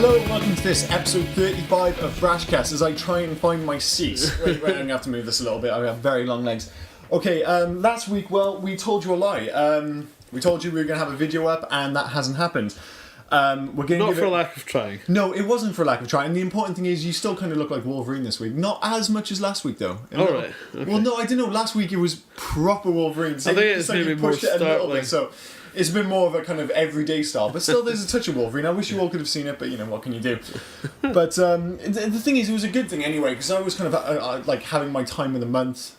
Hello and welcome to this episode 35 of Brashcast as I try and find my seat. Wait, I'm going to have to move this a little bit, I have very long legs. Okay, last week, well, we told you a lie. We told you we were going to have a video up and that hasn't happened. We're going Not for lack of trying. No, it wasn't for lack of trying. The important thing is you still kind of look like Wolverine this week. Not as much as last week, though. Alright. Okay. Well, no, I don't know. Last week it was proper Wolverine. So I think it's like maybe you pushed more it a little startling. bit, so it's been more of a kind of everyday style. But still, there's a touch of Wolverine. I wish you all could have seen it, but you know, what can you do? But the thing is, it was a good thing anyway, because I was kind of like having my time of the month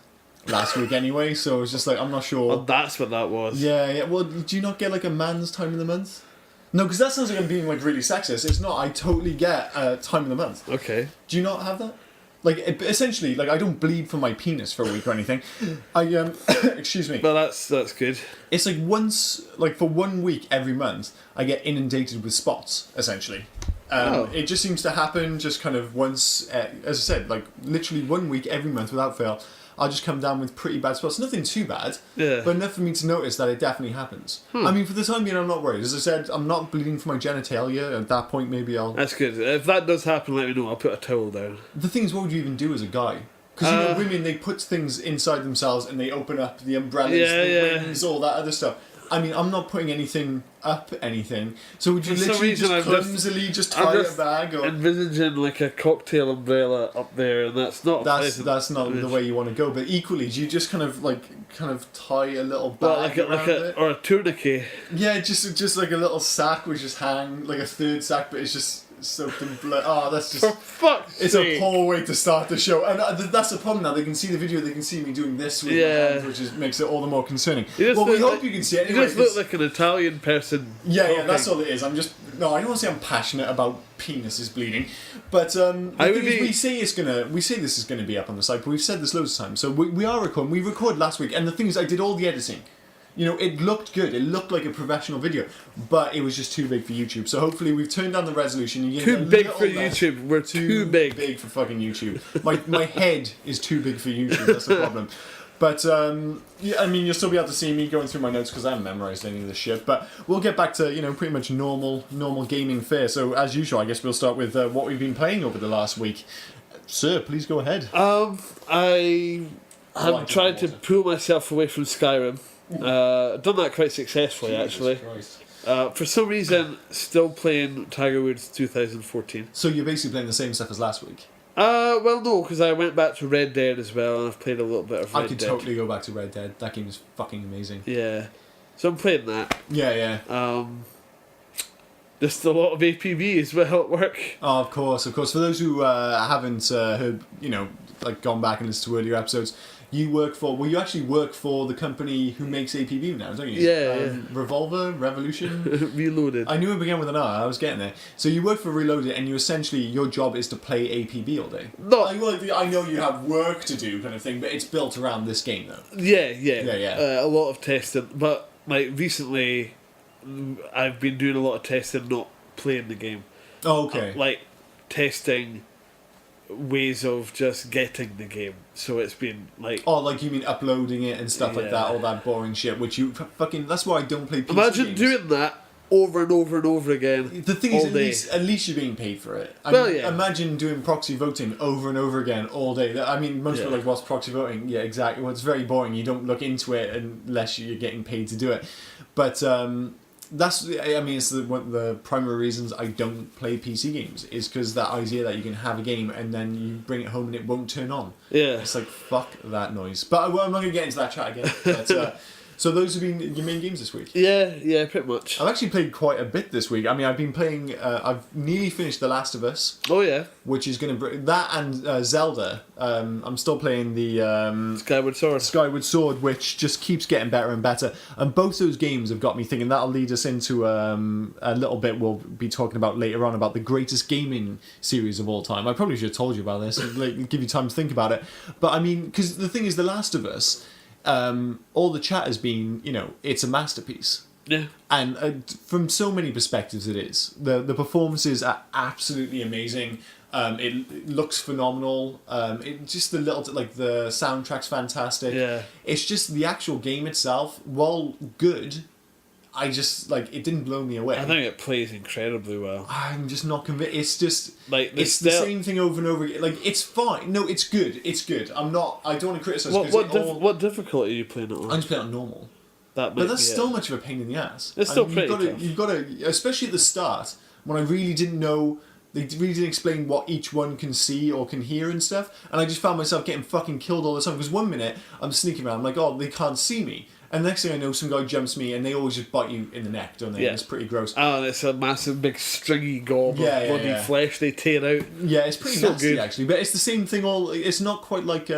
last week anyway, so I was just like, I'm not sure. Well, that's what that was. Yeah. Well, do you not get like a man's time of the month? No, because that sounds like I'm being like really sexist. It's not. I totally get time of the month. Okay. Do you not have that? Like, essentially, like I don't bleed from my penis for a week or anything. I excuse me. Well, that's good. It's like once, like for 1 week every month, I get inundated with spots. Essentially, It just seems to happen just kind of once. As I said, like literally 1 week every month without fail. I'll just come down with pretty bad spots. Nothing too bad, Yeah. but enough for me to notice that it definitely happens. I mean, for the time being, I'm not worried. As I said, I'm not bleeding from my genitalia. At that point, maybe I'll... That's good. If that does happen, let me know. I'll put a towel down. The thing is, what would you even do as a guy? Because, you know, women, they put things inside themselves and they open up the umbrellas, the wings, all that other stuff. I mean, I'm not putting anything up anything. So would you For some literally reason, just clumsily just tie a bag? Or... envisaging like a cocktail umbrella up there, and that's not pleasant. That's not the way you want to go. But equally, do you just kind of tie a little bag around it? Or a tourniquet. Yeah, just like a little sack which just hang, like a third sack, but it's just soaked in blood. Oh, that's just... For fuck's It's sake. a poor way to start the show. And that's the problem now. They can see the video, they can see me doing this with my hands, which makes it all the more concerning. Well, we hope you can see it You anyway. just look like an Italian person. Yeah, that's all it is. I don't want to say I'm passionate about penises bleeding, but we say this is gonna be up on the site, but we've said this loads of times. So we are recording. We recorded last week, and the thing is, I did all the editing. You know, it looked good. It looked like a professional video, but it was just too big for YouTube. So hopefully we've turned down the resolution. Too big for YouTube. We're too big. Big for fucking YouTube. My head is too big for YouTube. That's the problem. But yeah, I mean, you'll still be able to see me going through my notes because I haven't memorised any of this shit. But we'll get back to pretty much normal gaming fare. So as usual, I guess we'll start with what we've been playing over the last week. Sir, please go ahead. I have tried to pull myself away from Skyrim. Done that quite successfully, actually. For some reason, still playing Tiger Woods 2014. So you're basically playing the same stuff as last week? Well, no, because I went back to Red Dead as well, and I've played a little bit of Red Dead. I could totally go back to Red Dead. That game is fucking amazing. Yeah. So I'm playing that. Yeah. Just a lot of APB as well at work. Oh, of course. For those who haven't heard, gone back and listened to earlier episodes, you actually work for the company who makes APB now, don't you? Yeah. Revolver? Revolution? Reloaded. I knew it began with an R, I was getting there. So you work for Reloaded and your job is to play APB all day? No. I know you have work to do kind of thing, but it's built around this game though. Yeah. Yeah. A lot of testing, but recently I've been doing a lot of testing, not playing the game. Oh, okay. Testing ways of just getting the game. So it's been like... Oh, like you mean uploading it and stuff like that, all that boring shit, which you fucking... That's why I don't play PC Imagine games. doing that over and over and over again. The thing is, at least you're being paid for it. Imagine doing proxy voting over and over again all day. I mean, most people are like, what's proxy voting? Yeah, exactly. Well, it's very boring. You don't look into it unless you're getting paid to do it. But... it's one of the primary reasons I don't play PC games is because that idea that you can have a game and then you bring it home and it won't turn on. Yeah. It's like, fuck that noise. But I'm not going to get into that chat again. But, so those have been your main games this week? Yeah, pretty much. I've actually played quite a bit this week. I mean, I've been playing... I've nearly finished The Last of Us. Oh, yeah. Which is going to... That and Zelda. I'm still playing the... Skyward Sword, which just keeps getting better and better. And both those games have got me thinking. That'll lead us into a little bit we'll be talking about later on about the greatest gaming series of all time. I probably should have told you about this. Give you time to think about it. But, I mean, because the thing is, The Last of Us... all the chat has been, it's a masterpiece. Yeah. And from so many perspectives it is. The performances are absolutely amazing. It looks phenomenal. The soundtrack's fantastic. Yeah. It's just the actual game itself, while good, I just like it didn't blow me away. I think it plays incredibly well. I'm just not convinced. It's just like it's the same thing over and over again. Like it's fine. No, it's good. It's good. I don't want to criticize. What difficulty are you playing it on? I'm just playing it on normal. But that's still much of a pain in the ass. It's still pretty tough. You've got to, especially at the start when I really didn't know. They really didn't explain what each one can see or can hear and stuff, and I just found myself getting fucking killed all the time. Because 1 minute I'm sneaking around, I'm like, oh, they can't see me, and the next thing I know, some guy jumps me, and they always just bite you in the neck, don't they? Yeah. And it's pretty gross. Oh, and it's a massive, big, stringy gob of bloody flesh they tear out. Yeah, it's pretty so nasty good. actually, but it's the same thing. It's not quite like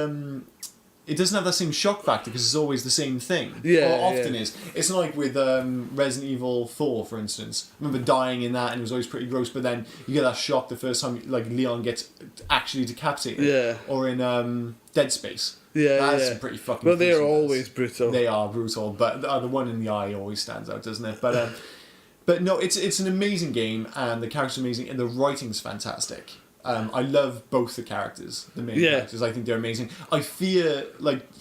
it doesn't have that same shock factor because it's always the same thing. Yeah, or often is. It's not like with Resident Evil 4, for instance. I remember dying in that and it was always pretty gross, but then you get that shock the first time like Leon gets actually decapitated. Yeah. Or in Dead Space. Yeah, That's pretty fucking But they're gruesome. always brutal. They are brutal, but the one in the eye always stands out, doesn't it? But no, it's an amazing game and the characters are amazing and the writing's fantastic. I love both the characters, the main characters. I think they're amazing. I fear,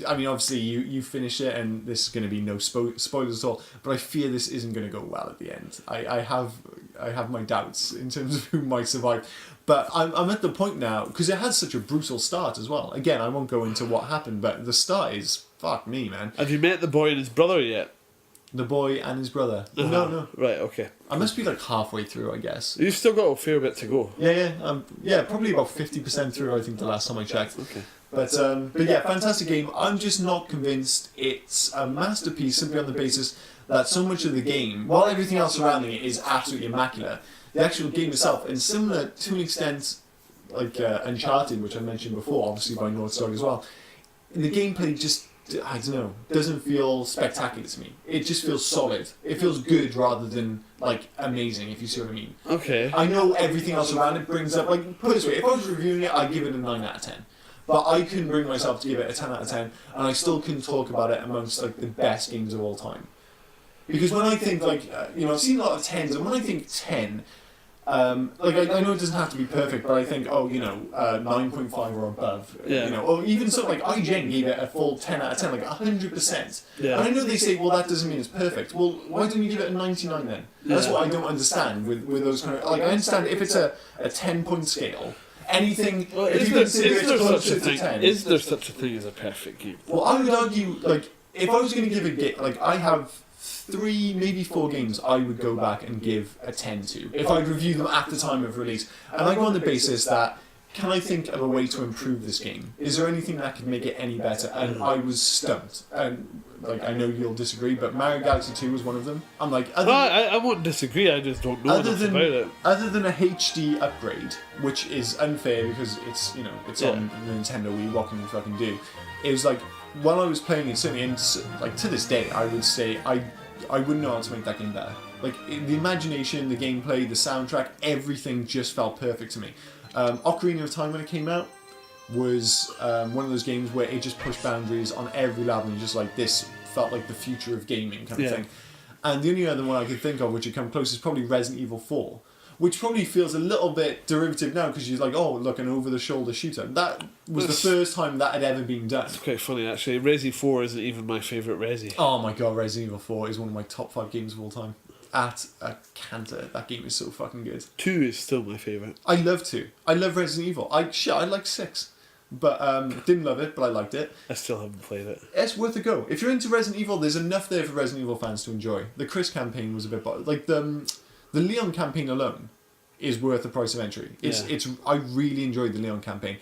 obviously you finish it, and this is going to be no spoilers at all. But I fear this isn't going to go well at the end. I have my doubts in terms of who might survive. But I'm at the point now because it had such a brutal start as well. Again, I won't go into what happened, but the start is fuck me, man. Have you met the boy and his brother yet? The boy and his brother. Uh-huh. No. Right, okay. I must be like halfway through, I guess. You've still got a fair bit to go. Yeah, probably about 50% through, I think, the last time I checked. Okay. But yeah, fantastic game. I'm just not convinced it's a masterpiece simply on the basis that so much of the game, while everything else surrounding it is absolutely immaculate, the actual game itself, and similar to an extent like Uncharted, which I mentioned before, obviously by Naughty Dog as well, the gameplay just, I don't know, doesn't feel spectacular to me. It just feels solid. It feels good rather than like amazing, if you see what I mean. Okay. I know everything else around it brings up, like, put it this way, if I was reviewing it, I'd give it a 9 out of 10. But I couldn't bring myself to give it a 10 out of 10, and I still couldn't talk about it amongst like the best games of all time. Because when I think I've seen a lot of 10s, and when I think 10, I know it doesn't have to be perfect, but I think 9.5 or above, or even something like IGN gave it a full 10 out of 10, like 100%. Yeah. And I know they say, well, that doesn't mean it's perfect. Well, why don't you give it a 99 then? That's what I don't understand with those kind of, I understand if it's a 10-point scale. Anything, if you consider it closer to 10. Is there such a thing as a perfect game? Well, I would argue, if I was going to give a game, I have 3, maybe 4 games I would go back and give a 10 to, if I'd review them at the time of release. And I go on the basis that, can I think of a way to improve this game? Is there anything that could make it any better? And I was stumped. And I know you'll disagree, but Mario Galaxy 2 was one of them. I'm like, I won't disagree, I just don't know enough about it. Other than a HD upgrade, which is unfair because it's on the Nintendo Wii, what can you fucking do? It was like, while I was playing it, certainly, and to this day, I would say I wouldn't know how to make that game better. The imagination, the gameplay, the soundtrack, everything just felt perfect to me. Ocarina of Time, when it came out, was one of those games where it just pushed boundaries on every level, and you're just like, this felt like the future of gaming kind of thing. And the only other one I could think of which would come close is probably Resident Evil 4, which probably feels a little bit derivative now because you're like, oh, look, an over-the-shoulder shooter. That was the first time that had ever been done. It's quite funny, actually. Resi 4 isn't even my favourite Resi. Oh my god, Resident Evil 4 is one of my top 5 games of all time. At a canter. That game is so fucking good. 2 is still my favourite. I love 2. I love Resident Evil. I like 6. But didn't love it, but I liked it. I still haven't played it. It's worth a go. If you're into Resident Evil, there's enough there for Resident Evil fans to enjoy. The Chris campaign was a bit... the Leon campaign alone is worth the price of entry. I really enjoyed the Leon campaign.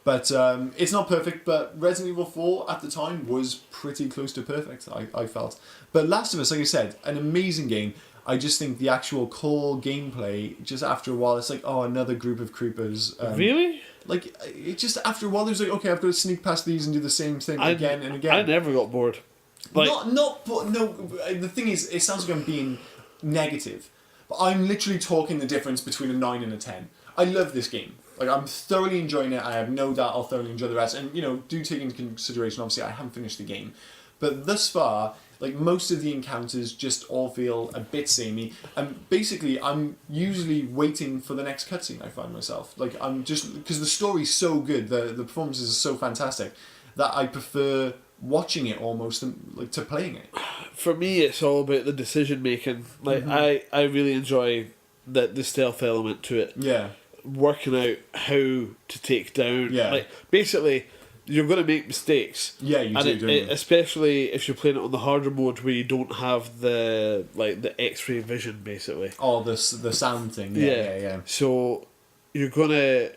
But it's not perfect, but Resident Evil 4 at the time was pretty close to perfect, I felt. But Last of Us, like I said, an amazing game. I just think the actual core gameplay, just after a while, it's like, oh, another group of creepers. Really? It just, after a while, there's like, okay, I've got to sneak past these and do the same thing again and again. I never got bored. No, the thing is, it sounds like I'm being negative, but I'm literally talking the difference between a 9 and a 10. I love this game. I'm thoroughly enjoying it. I have no doubt I'll thoroughly enjoy the rest. And, do take into consideration, obviously, I haven't finished the game. But thus far, most of the encounters just all feel a bit samey. And basically, I'm usually waiting for the next cutscene, I find myself. I'm just... Because the story's so good, the performances are so fantastic. that I prefer watching it almost like to playing it. For me, it's all about the decision making. Like I really enjoy the stealth element to it. Yeah. Working out how to take down. Yeah. Like basically, you're going to make mistakes. Yeah, you do, don't you? Especially if you're playing it on the harder mode where you don't have the X-ray vision, basically. Oh, the sound thing. Yeah. So you're going to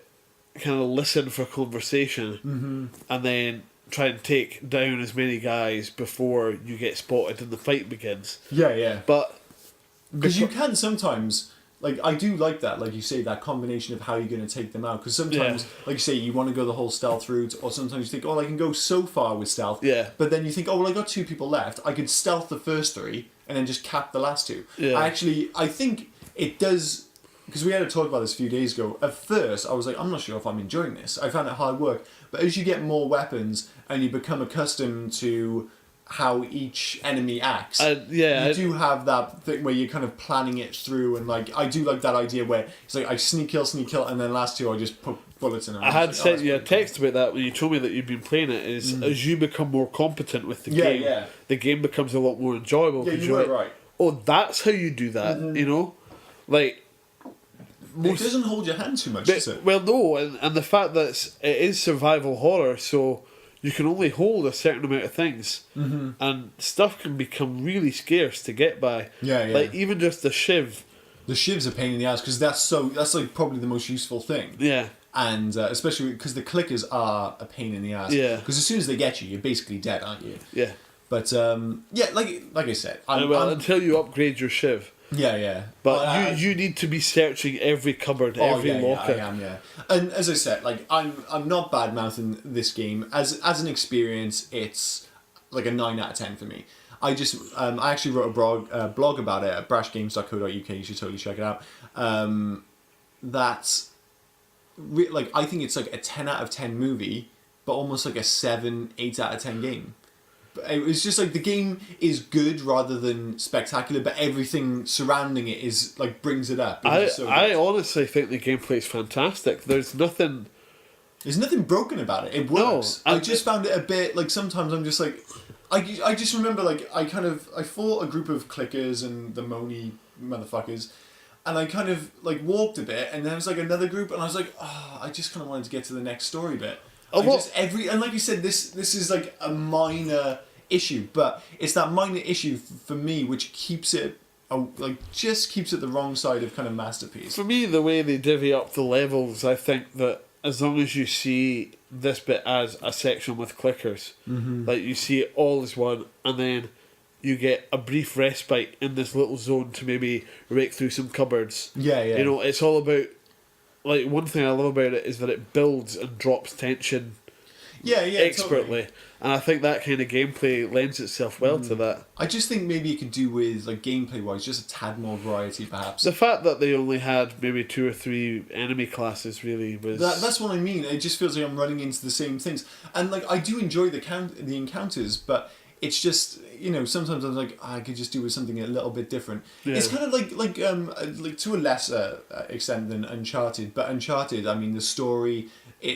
kind of listen for conversation and then try and take down as many guys before you get spotted and the fight begins. Yeah. But because you can sometimes, like, I do like that, like you say, that combination of how you're going to take them out. Because sometimes, like you say, you want to go the whole stealth route, or sometimes you think, oh, I can go so far with stealth. Yeah. But then you think, oh, well, I got 2 people left. I could stealth the first 3 and then just cap the last 2. Yeah. I think it does. Because we had a talk about this a few days ago. At first, I was like, I'm not sure if I'm enjoying this. I found it hard work. But as you get more weapons and you become accustomed to how each enemy acts, you do have that thing where you're kind of planning it through. And like, I do like that idea where it's like I sneak kill, and then last 2 I just put bullets in them. I had sent you a text about that when you told me that you've been playing it. Is as you become more competent with the game, the game becomes a lot more enjoyable. Yeah, you were right. Oh, that's how you do that. You know, like. It doesn't hold your hand too much, does it? Well, no, and the fact that it is survival horror, so you can only hold a certain amount of things, and stuff can become really scarce to get by. Yeah. Like even just the shiv. The shiv's a pain in the ass because that's like probably the most useful thing. Yeah. And especially because the clickers are a pain in the ass. Yeah. Because as soon as they get you, you're basically dead, aren't you? Yeah. But like I said, until you upgrade your shiv. Yeah. But you need to be searching every cupboard, every locker. I am. And as I said, like I'm not bad mouthing this game as an experience. It's like a 9 out of 10 for me. I actually wrote a blog about it at brashgames.co.uk. You should totally check it out. I think it's like a 10 out of 10 movie, but almost like a 8 out of 10 game. It was just like the game is good rather than spectacular, but everything surrounding it is like brings it up. I honestly think the gameplay is fantastic. There's nothing broken about it. It works. No, I just found it a bit like sometimes I'm just like I just remember like I fought a group of clickers and the moany motherfuckers, and I kind of like walked a bit, and there was like another group, and I was like, I just kind of wanted to get to the next story bit. And like you said, this is like a minor issue, but it's that minor issue for me which keeps it the wrong side of kind of masterpiece. For me, the way they divvy up the levels, I think that as long as you see this bit as a section with clickers, like you see it all as one, and then you get a brief respite in this little zone to maybe rake through some cupboards. Yeah. You know, it's all about. Like, one thing I love about it is that it builds and drops tension expertly. Totally. And I think that kind of gameplay lends itself well to that. I just think maybe it could do with, like, gameplay-wise, just a tad more variety, perhaps. The fact that they only had maybe 2 or 3 enemy classes really was... That's what I mean. It just feels like I'm running into the same things. And, like, I do enjoy the encounters, but it's just... You know, sometimes I was like, I could just do with something a little bit different. Yeah. It's kind of like to a lesser extent than Uncharted, but Uncharted, I mean, the story,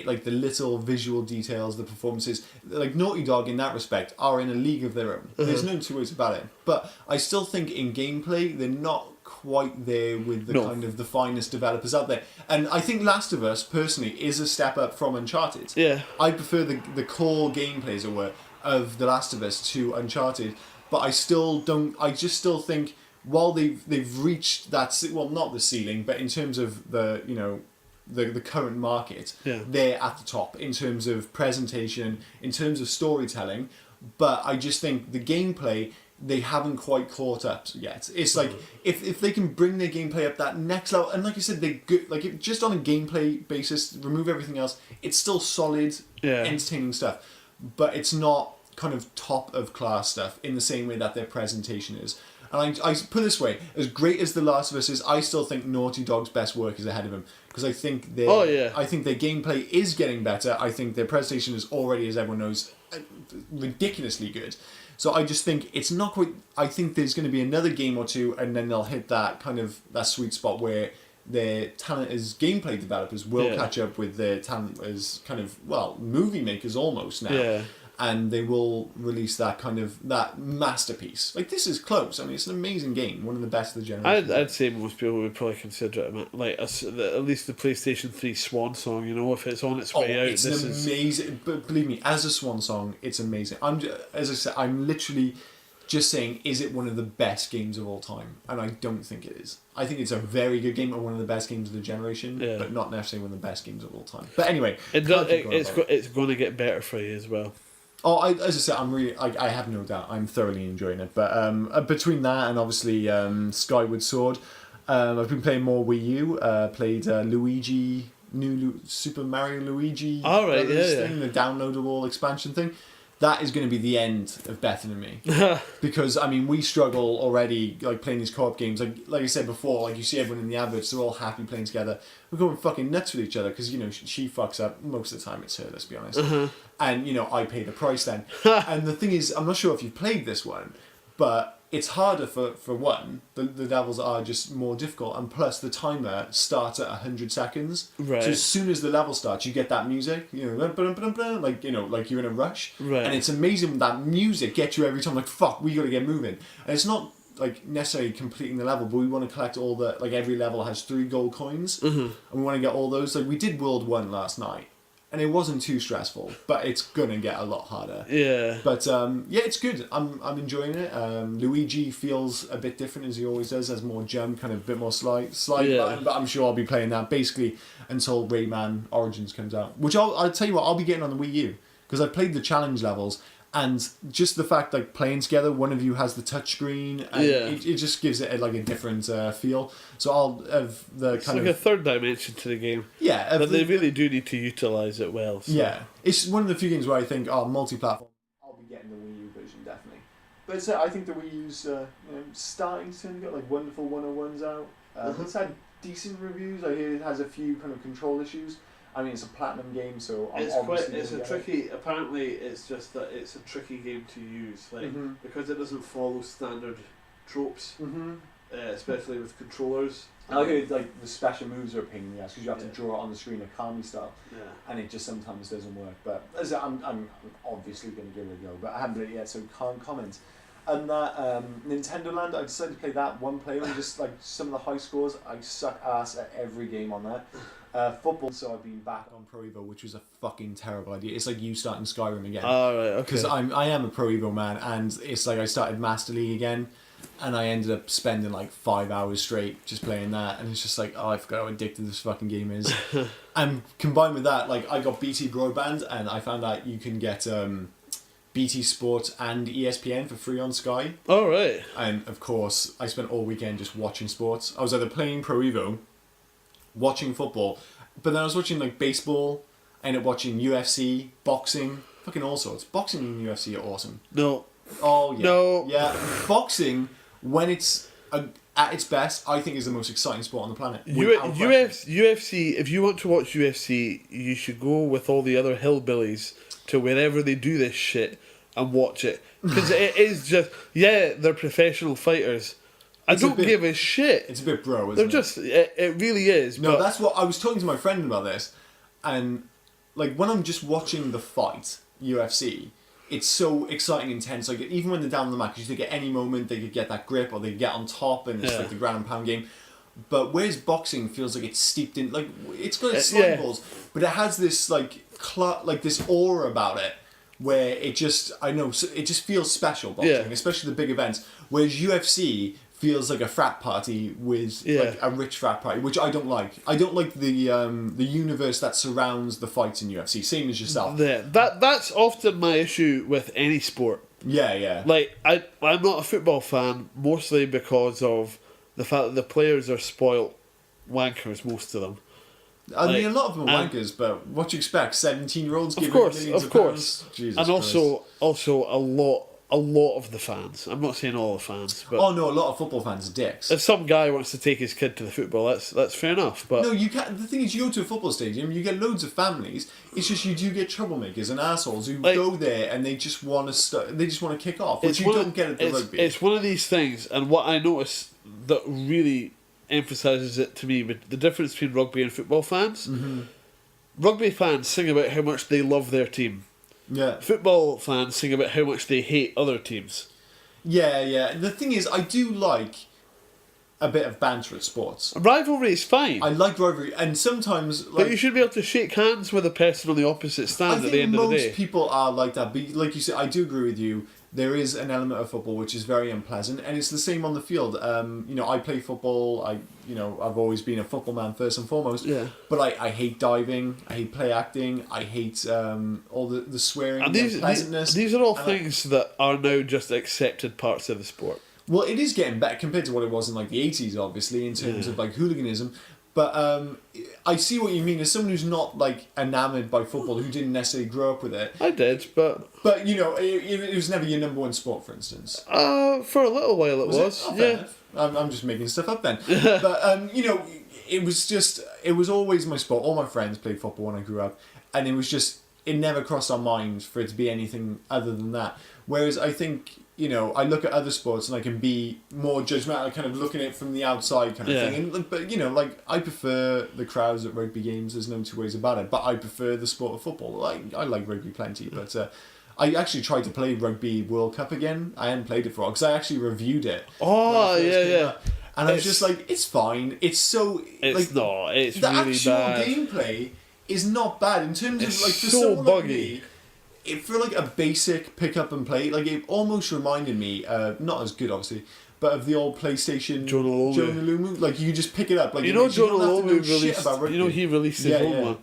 like the little visual details, the performances, like Naughty Dog in that respect are in a league of their own. There's no two ways about it. But I still think in gameplay they're not quite there with the kind of the finest developers out there. And I think Last of Us personally is a step up from Uncharted. Yeah, I prefer the core gameplay, as it were, of The Last of Us to Uncharted, but I just still think while they've reached that, well, not the ceiling, but in terms of the current market, they're at the top in terms of presentation, in terms of storytelling, but I just think the gameplay, they haven't quite caught up yet. It's like if they can bring their gameplay up that next level, and like you said, they're good. Like just on a gameplay basis, remove everything else, it's still solid, entertaining stuff. But it's not kind of top of class stuff in the same way that their presentation is. And I put it this way, as great as The Last of Us is, I still think Naughty Dog's best work is ahead of them. Because I think I think their gameplay is getting better. I think their presentation is already, as everyone knows, ridiculously good. So I just think it's not quite... I think there's going to be another game or two, and then they'll hit that kind of that sweet spot where their talent as gameplay developers will catch up with their talent as kind of, well, movie makers almost now. Yeah. And they will release that masterpiece. Like, this is close. I mean, it's an amazing game, one of the best of the generation. I'd say most people would probably consider it like at least the PlayStation 3 Swan song. You know, if it's on its way out, it's amazing. But believe me, as a Swan song, it's amazing. As I said, I'm literally just saying, is it one of the best games of all time? And I don't think it is. I think it's a very good game and one of the best games of the generation, but not necessarily one of the best games of all time. But anyway, it's going to get better for you as well. Oh, as I said, I have no doubt. I'm thoroughly enjoying it. But between that and obviously Skyward Sword, I've been playing more Wii U. Played Super Mario Luigi. All right, thing, the downloadable expansion thing. That is going to be the end of Bethany and me. Because, I mean, we struggle already, like, playing these co-op games. Like I said before, like, you see everyone in the adverts, they're all happy playing together. We're going fucking nuts with each other because, you know, she fucks up. Most of the time it's her, let's be honest. And, you know, I pay the price then. And the thing is, I'm not sure if you've played this one, but it's harder for one. The levels are just more difficult, and plus the timer starts at 100 seconds. Right. So as soon as the level starts, you get that music, you know, like, you know, like you're in a rush. Right. And it's amazing that music gets you every time. Like, fuck, we got to get moving. And it's not like necessarily completing the level, but we want to collect all the, like, every level has 3 gold coins, and we want to get all those. Like, we did World 1 last night. And it wasn't too stressful, but it's gonna get a lot harder. Yeah. But yeah, it's good. I'm enjoying it. Luigi feels a bit different as he always does. Has more jump, kind of a bit more slide button. But I'm sure I'll be playing that basically until Rayman Origins comes out. Which I'll tell you what, I'll be getting on the Wii U because I played the challenge levels. And just the fact, like, playing together, one of you has the touchscreen, and it just gives it a different feel. So I'll have the it's like a third dimension to the game. Yeah, but they really do need to utilise it well. So. Yeah, it's one of the few games where I think, multi-platform, I'll be getting the Wii U version definitely. But I think the Wii U's starting to get like wonderful 101s out. It's had decent reviews. I hear it has a few kind of control issues. I mean, it's a platinum game, so apparently, it's just that it's a tricky game to use, like because it doesn't follow standard tropes, especially with controllers. I hear like the special moves are a pain in the ass because you have to draw it on the screen a Kami style, and it just sometimes doesn't work. But as I'm obviously going to give it a go, but I haven't played it yet, so can't comment. And that Nintendo Land, I decided to play that one player and just like some of the high scores. I suck ass at every game on that. Football, so I've been back on Pro Evo, which was a fucking terrible idea. It's like you starting Skyrim again. Oh, right, okay. Because I am a Pro Evo man, and it's like I started Master League again, and I ended up spending like 5 hours straight just playing that, and it's just like, oh, I forgot how addictive this fucking game is. And combined with that, like, I got BT broadband, and I found out you can get BT Sport and ESPN for free on Sky. Oh, right. And of course, I spent all weekend just watching sports. I was either playing Pro Evo, watching football, but then I was watching like baseball, I ended up watching UFC, boxing, fucking all sorts. Boxing and UFC are awesome. No. Oh yeah. No. Yeah. Boxing, when it's at its best, I think is the most exciting sport on the planet. UFC, if you want to watch UFC, you should go with all the other hillbillies to wherever they do this shit and watch it. Because it is just, they're professional fighters. I don't give a shit. It's a bit bro, isn't They're it? just, it really is. No, that's what I was talking to my friend about this, and like when I'm just watching the fight, UFC, it's so exciting, intense. Like even when they're down the mat, because you think at any moment they could get that grip or they could get on top, and it's like the ground and pound game. But whereas boxing feels like it's steeped in, like it's got its slime balls, but it has this like this aura about it. Where it just, it just feels special, boxing, especially the big events. Whereas UFC feels like a frat party with like a rich frat party, which I don't like. I don't like the universe that surrounds the fights in UFC. Same as yourself. Yeah, that's often my issue with any sport. Yeah. Like I'm not a football fan, mostly because of the fact that the players are spoilt wankers, most of them. I mean, a lot of them are wankers, but what do you expect? 17-year-olds giving millions of pounds? Jesus and Christ. also a lot of the fans. I'm not saying all the fans, but oh no, a lot of football fans are dicks. If some guy wants to take his kid to the football, that's fair enough. But no, you can't. The thing is, you go to a football stadium, you get loads of families. It's just you do get troublemakers and assholes who go there and they just want to they just want to kick off, which you don't get at the rugby. It's one of these things, and what I notice that really emphasises it to me, with the difference between rugby and football fans. Rugby fans sing about how much they love their team. Yeah. Football fans sing about how much they hate other teams. Yeah. The thing is, I do like a bit of banter at sports. Rivalry is fine. I like rivalry, and sometimes... but you should be able to shake hands with a person on the opposite stand at the end of the day. most people are like that, but like you said, I do agree with you. There is an element of football which is very unpleasant, and it's the same on the field. I play football. I've always been a football man first and foremost. Yeah. But I hate diving. I hate play acting. I hate all the swearing and unpleasantness. These are all things that are now just accepted parts of the sport. Well, it is getting better compared to what it was in the 80s, obviously, in terms of hooliganism. But I see what you mean. As someone who's not enamoured by football, who didn't necessarily grow up with it. I did, but it was never your number one sport, for instance. For a little while it was. Oh, yeah. I'm just making stuff up then. But it was always my sport. All my friends played football when I grew up, and it never crossed our minds for it to be anything other than that. Whereas I think, I look at other sports and I can be more judgmental, kind of looking at it from the outside kind of thing. And, but, I prefer the crowds at rugby games. There's no two ways about it. But I prefer the sport of football. I like rugby plenty. But I actually tried to play Rugby World Cup again. I hadn't played it for a while because I actually reviewed it. Oh, yeah. And I was just it's fine. It's so... It's not. It's the really actual bad. Gameplay is not bad in terms of for so someone buggy. Like me, for a basic pick up and play, it almost reminded me, not as good obviously, but of the old PlayStation Jonah Lumu. You just pick it up. Jonah Lumu released. He released his own one.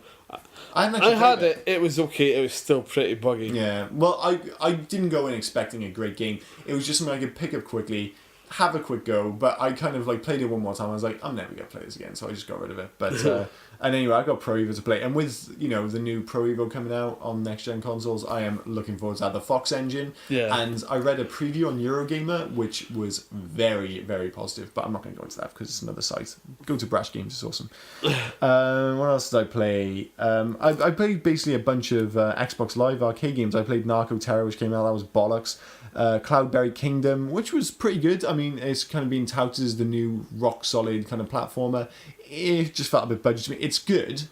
I had it. It was okay. It was still pretty buggy. Yeah. Well, I didn't go in expecting a great game. It was just something I could pick up quickly, have a quick go. But I kind of played it one more time. I was like, I'm never gonna play this again, so I just got rid of it. But and anyway, I got Pro Evo to play, and with the new Pro Evo coming out on next gen consoles, I am looking forward to that. The Fox engine. Yeah. And I read a preview on Eurogamer, which was very, very positive. But I'm not going to go into that because it's another site. Go to Brash Games; it's awesome. What else did I play? I played basically a bunch of Xbox Live arcade games. I played Narco Terror, which came out. That was bollocks. Cloudberry Kingdom, which was pretty good. I mean, it's kind of being touted as the new rock solid kind of platformer. It just felt a bit budget to me. It's good,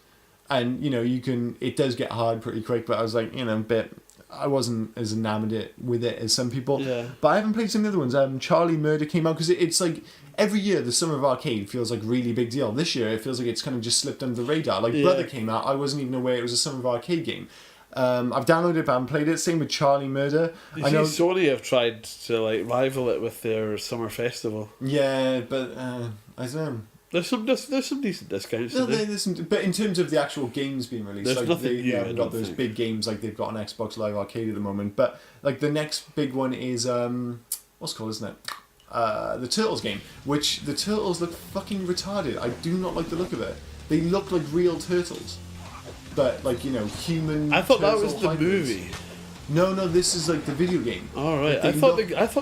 and it does get hard pretty quick. But I was I wasn't as enamored with it as some people. Yeah. But I haven't played some of the other ones. Charlie Murder came out because it's every year the Summer of Arcade feels like a really big deal. This year it feels like it's kind of just slipped under the radar. Brother came out, I wasn't even aware it was a Summer of Arcade game. I've downloaded it but I haven't played it. Same with Charlie Murder. I know Sony have tried to rival it with their summer festival. Yeah, but I don't know. There's some decent discounts. No, there's some, but in terms of the actual games being released, there's nothing new. They haven't got those big games like they've got on Xbox Live Arcade at the moment. But the next big one is what's it called, isn't it? The Turtles game, which the turtles look fucking retarded. I do not like the look of it. They look like real turtles. But human. I thought that was the hybrids. movie. No, this is the video game. All right, I thought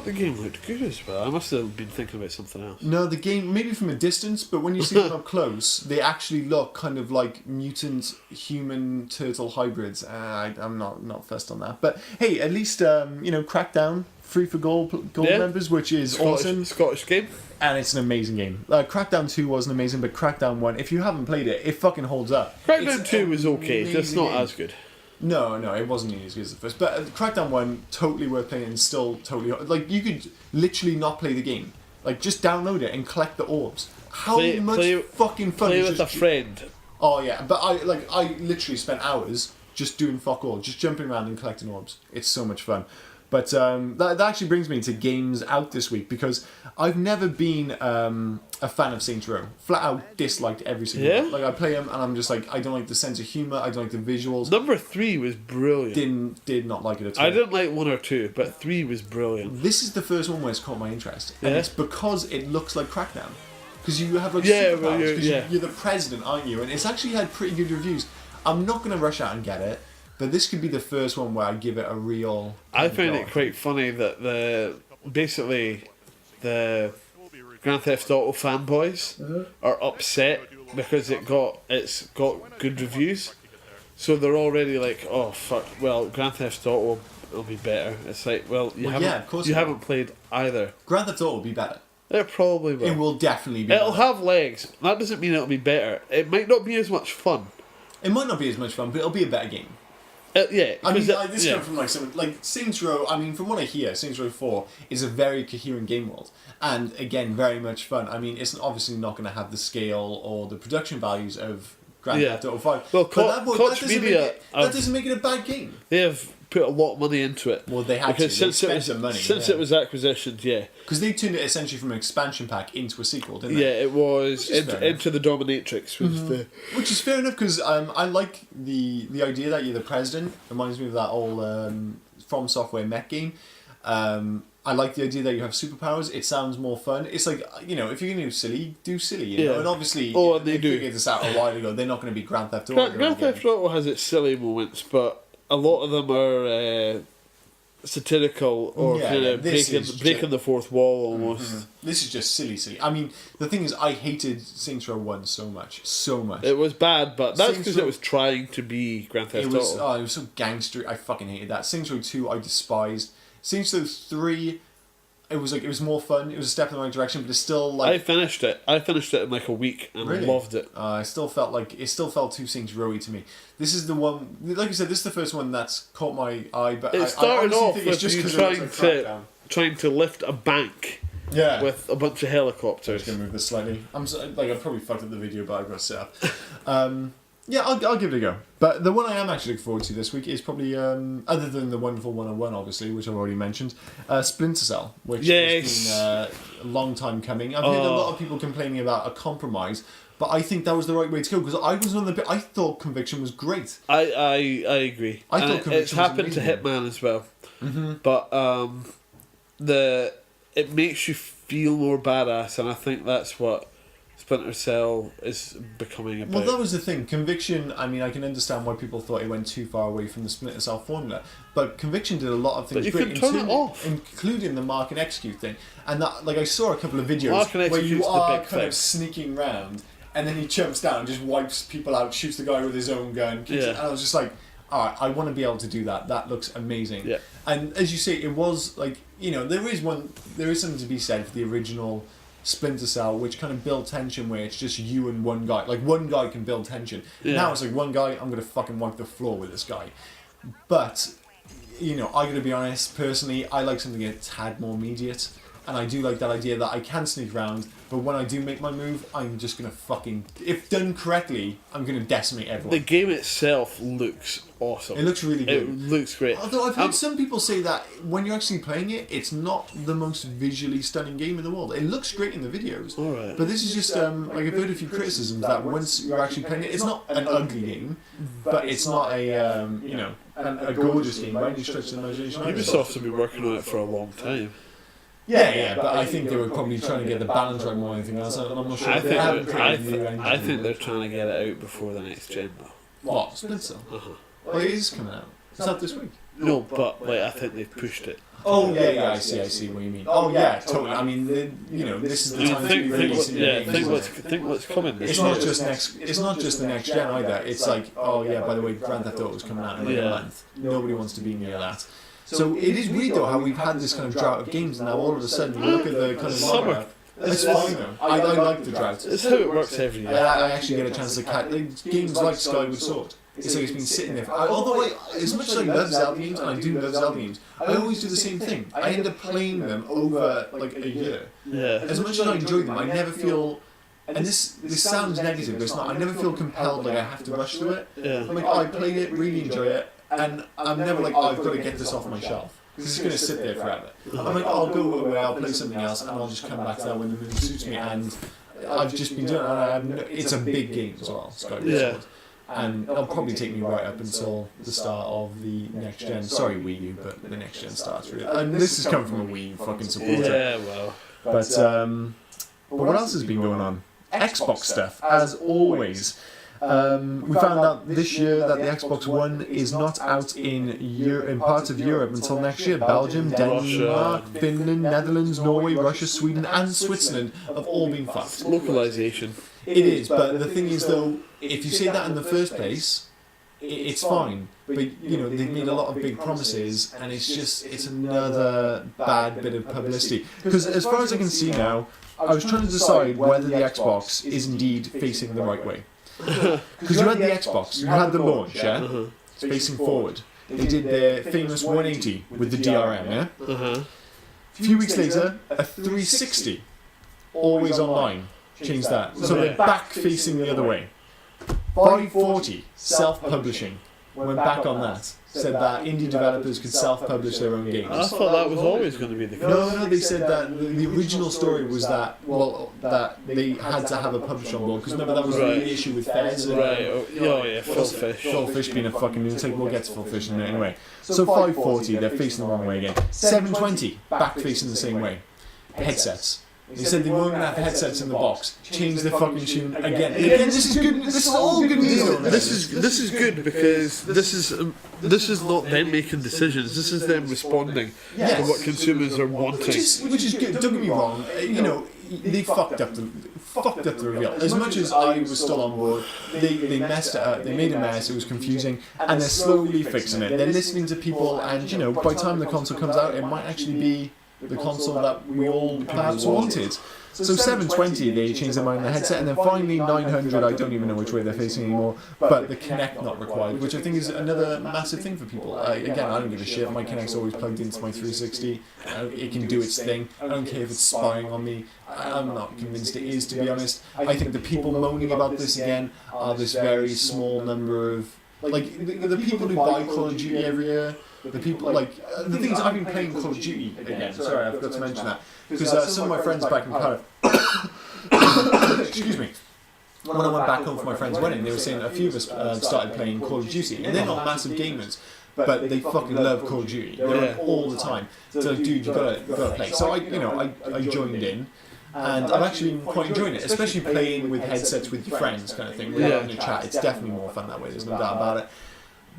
the game looked good as well. I must have been thinking about something else. No, the game maybe from a distance, but when you see them up close, they actually look kind of like mutant human turtle hybrids. I'm not fussed on that. But hey, at least Crackdown free for gold members, which is awesome. Scottish game. And it's an amazing game. Crackdown 2 wasn't amazing, but Crackdown 1, if you haven't played it, it fucking holds up. Crackdown 2 was okay, just not as good. No, it wasn't nearly as good as the first. But Crackdown 1, totally worth playing and still totally... you could literally not play the game. Just download it and collect the orbs. How much fucking fun play is with a friend. Oh, yeah. But I literally spent hours just doing fuck all. Just jumping around and collecting orbs. It's so much fun. But that actually brings me to games out this week because I've never been a fan of Saints Row. Flat out disliked every single one. I play them and I'm just I don't like the sense of humour, I don't like the visuals. Number 3 was brilliant. Did not like it at all. I didn't like 1 or 2, but 3 was brilliant. This is the first one where it's caught my interest. And it's because it looks like Crackdown. Because you have superpowers, because you're the president, aren't you? And it's actually had pretty good reviews. I'm not going to rush out and get it. But this could be the first one where I give it a real... I found it quite funny that the Grand Theft Auto fanboys are upset because it's got good reviews. So they're already like, oh fuck, well, Grand Theft Auto will be better. It's like, well, you haven't played either. Grand Theft Auto will be better. It probably will. It will definitely be. It'll have legs. That doesn't mean it'll be better. It might not be as much fun. It might not be as much fun, but it'll be a better game. Yeah. I mean, this comes from like Saints Row. I mean, from what I hear, Saints Row 4 is a very coherent game world, and again, very much fun. I mean, it's obviously not going to have the scale or the production values of Grand Theft Auto 5. Well, that doesn't make it a bad game. They have put a lot of money into it. Well, they had because to. They spent some money. Since it was acquisitioned, yeah. Because they turned it essentially from an expansion pack into a sequel, didn't they? Yeah, it was into the Dominatrix. Which is fair enough, because I like the idea that you're the president. Reminds me of that old From Software mech game. I like the idea that you have superpowers. It sounds more fun. It's like, you know, if you're going to do silly, do silly, you know? And obviously, they figured this out a while ago. They're not going to be Grand Theft Auto. Grand Theft Auto has its silly moments, but a lot of them are satirical or kind of breaking the fourth wall almost. Mm-hmm. This is just silly. I mean, the thing is, I hated Saints Row 1 so much. It was bad, but that's because it was trying to be Grand Theft Auto. It was so gangster. I fucking hated that. Saints Row 2, I despised. Saints Row 3, it was more fun. It was a step in the right direction, but it's still like... I finished it in like a week and loved it. I still felt like it still felt too Saints Row-y to me. This is the one, like you said, this is the first one that's caught my eye. But it started off with you trying to lift a bank. Yeah. With a bunch of helicopters. I'm just gonna move this slightly. I probably fucked up the video, but I've got to set up. Yeah, I'll give it a go. But the one I am actually looking forward to this week is probably, other than the Wonderful 101, obviously, which I've already mentioned, Splinter Cell, which has been a long time coming. I've heard a lot of people complaining about a compromise, but I think that was the right way to go, because I thought Conviction was great. I agree. I thought Conviction it's happened to Hitman as well. Mm-hmm. But it makes you feel more badass, and I think that's what Splinter Cell is becoming about. Well, that was the thing. Conviction, I mean, I can understand why people thought it went too far away from the Splinter Cell formula, but Conviction did a lot of things but you can turn it off, including the mark and execute thing. And that, like, I saw a couple of videos where you are kind of sneaking round, and then he jumps down, just wipes people out, shoots the guy with his own gun, and I was just like, alright, I want to be able to do that. That looks amazing. Yeah. And as you say, it was like, you know, there is something to be said for the original Splinter Cell, which kind of build tension where it's just you and one guy. Like, one guy can build tension. Yeah. Now it's like, one guy, I'm going to fucking wipe the floor with this guy. But, you know, I got to be honest, personally, I like something a tad more immediate. And I do like that idea that I can sneak around, but when I do make my move, I'm just going to fucking... If done correctly, I'm going to decimate everyone. The game itself looks awesome. It looks really good. It looks great. Although I've heard some people say that when you're actually playing it, it's not the most visually stunning game in the world. It looks great in the videos. Alright. But this is just, like, I've heard a few criticisms that once you're actually playing it, it's not an ugly game, but it's not a, you know, a gorgeous game by any stretch of the imagination. Ubisoft have been working on it for a long time. Yeah, but I think they were probably trying to get the balance right more than anything else. I'm not sure. I think they're trying to get it out before the next gen, though. What? Splinter Cell? Well, it is coming out. Is that this week? No, but like I think they've pushed it. Oh yeah, I see what you mean. Oh yeah, totally. I mean, you know, this is the time to be releasing think what's coming. It's not just the next gen either. It's like, oh yeah, by the way, Grand Theft Auto is coming out in like a month. Nobody wants to be near that. So it is weird though how we've had this kind of drought of games, and now all of a sudden you look at the kind of summer. It's fine though. I like the drought. It's how it works every year. I actually get a chance to catch games like Skyward Sword. It's like it's been sitting there. Although as much as I love Zelda games, and I do love Zelda games, I always do the same thing. I end up playing them over like a year. Yeah. As much as I enjoy them, I never feel. And this sounds negative, but it's not. I never feel compelled like I have to rush through it. Yeah. I'm like, I played it, really enjoy it. And I'm never like, I've got to get this off my shelf. Because it's going to sit there forever. I'm like, I'll go away, I'll play something else, and I'll just come back to that when the mood suits me. And I've just been doing it. It's a big game as well, Skyward Sword. And it'll probably take me right up until the start of the next gen. Sorry, Wii U, but the next gen starts really. And this has come from a Wii U fucking supporter. Yeah, well. But what else has been going on? Xbox stuff, as always. We found out this year that the Xbox One is not out in parts of Europe until next year. Belgium, Denmark, Finland, Netherlands, Norway, Russia, Sweden and Switzerland have all been fucked. Localization. It is, but the thing is though, if you say that in the first place, it's fine. But they've made a lot of big promises, and it's another bad bit of publicity. Because as far as I can see now, I was trying to decide whether the Xbox is indeed facing the right way. Because you had the Xbox, you had the launch, yeah? It's facing forward. They did their famous 180 with the DRM, yeah? A few weeks later, a 360, always online, changed that. So they're back facing the other way. 540, self-publishing, went back on that. Said that indie developers could self-publish their own games. I thought that was always going to be the case. No, they said that the original story was that they had to have a publisher on board, because remember that was the issue with Fez. Phil Fish. Phil Fish being a fucking lunatic. We'll get to Phil Fish in a minute anyway. So 540, they're facing the wrong way again. 720, back facing the same way. Headsets. They said they weren't going to have headsets in the box. Change the fucking tune again. Again, this is good. This is all good news. This is good because this is not them making decisions. This is them responding to what consumers are wanting. Which is good. Don't get me wrong. They fucked up the reveal. As much as I was still on board, they messed it up. They made a mess. It was confusing, and they're slowly fixing it. They're listening to people, and by the time the console comes out, it might actually be the console that we all perhaps wanted. So 720, they changed their mind on the headset, and then finally 900, I don't even know which way they're facing anymore, but the Kinect not required, which I think is another massive thing for people. Again, I don't give a shit. My Kinect's always plugged into my 360. It can do its thing. I don't care if it's spying on me. I'm not convinced it is, to be honest. I think the people moaning about this again are this very small number of... Like, the people who buy Call of Duty every year... The people, the things I've been playing Call of Duty again. Sorry, I forgot to mention that. Because some of my friends back in Cardiff, excuse me, when I went back home for my friend's wedding, they were saying a few of us started playing Call of Duty. And they're not massive gamers, but they fucking love Call of Duty. They're on all the time. So, dude, you gotta play. So I joined in. And I'm actually quite enjoying it, especially playing with headsets with your friends kind of thing. We're having a chat. It's definitely more fun that way, there's no doubt about it.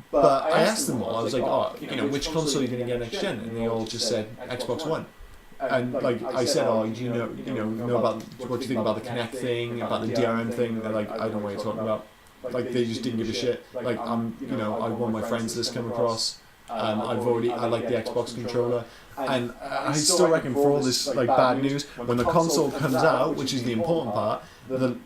But I asked them all, I was like, which console are you going to get next gen? And they all just said Xbox One. And I said, do you know about, what do you think about the Kinect thing, about the DRM thing? They're like, I don't know what you're talking about. They just didn't give a shit. I want my friends list come across. I like the Xbox controller. And I still reckon for all this bad news, when the console comes out, which is the important part, the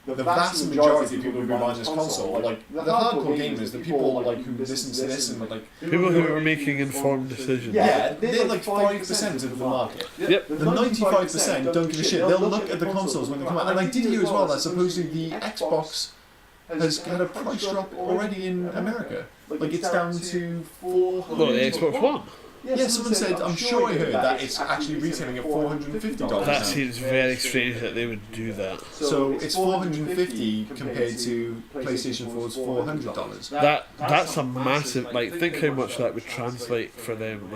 vast majority of people who buy this console, the hardcore gamers, the people who listen to this and people who are making informed decisions. Yeah, they're 5% of the market. Yep. The 95% don't give a shit. They'll look at the consoles when they come out. And I did hear as well that supposedly the Xbox has had a price drop already in America. It's down to $400. Well, the Xbox One. Yeah, someone said, I'm sure I heard that it's actually retailing at $450. That seems very strange that they would do that. So it's $450 compared to PlayStation 4's $400. That's a massive, think how much that would translate for them,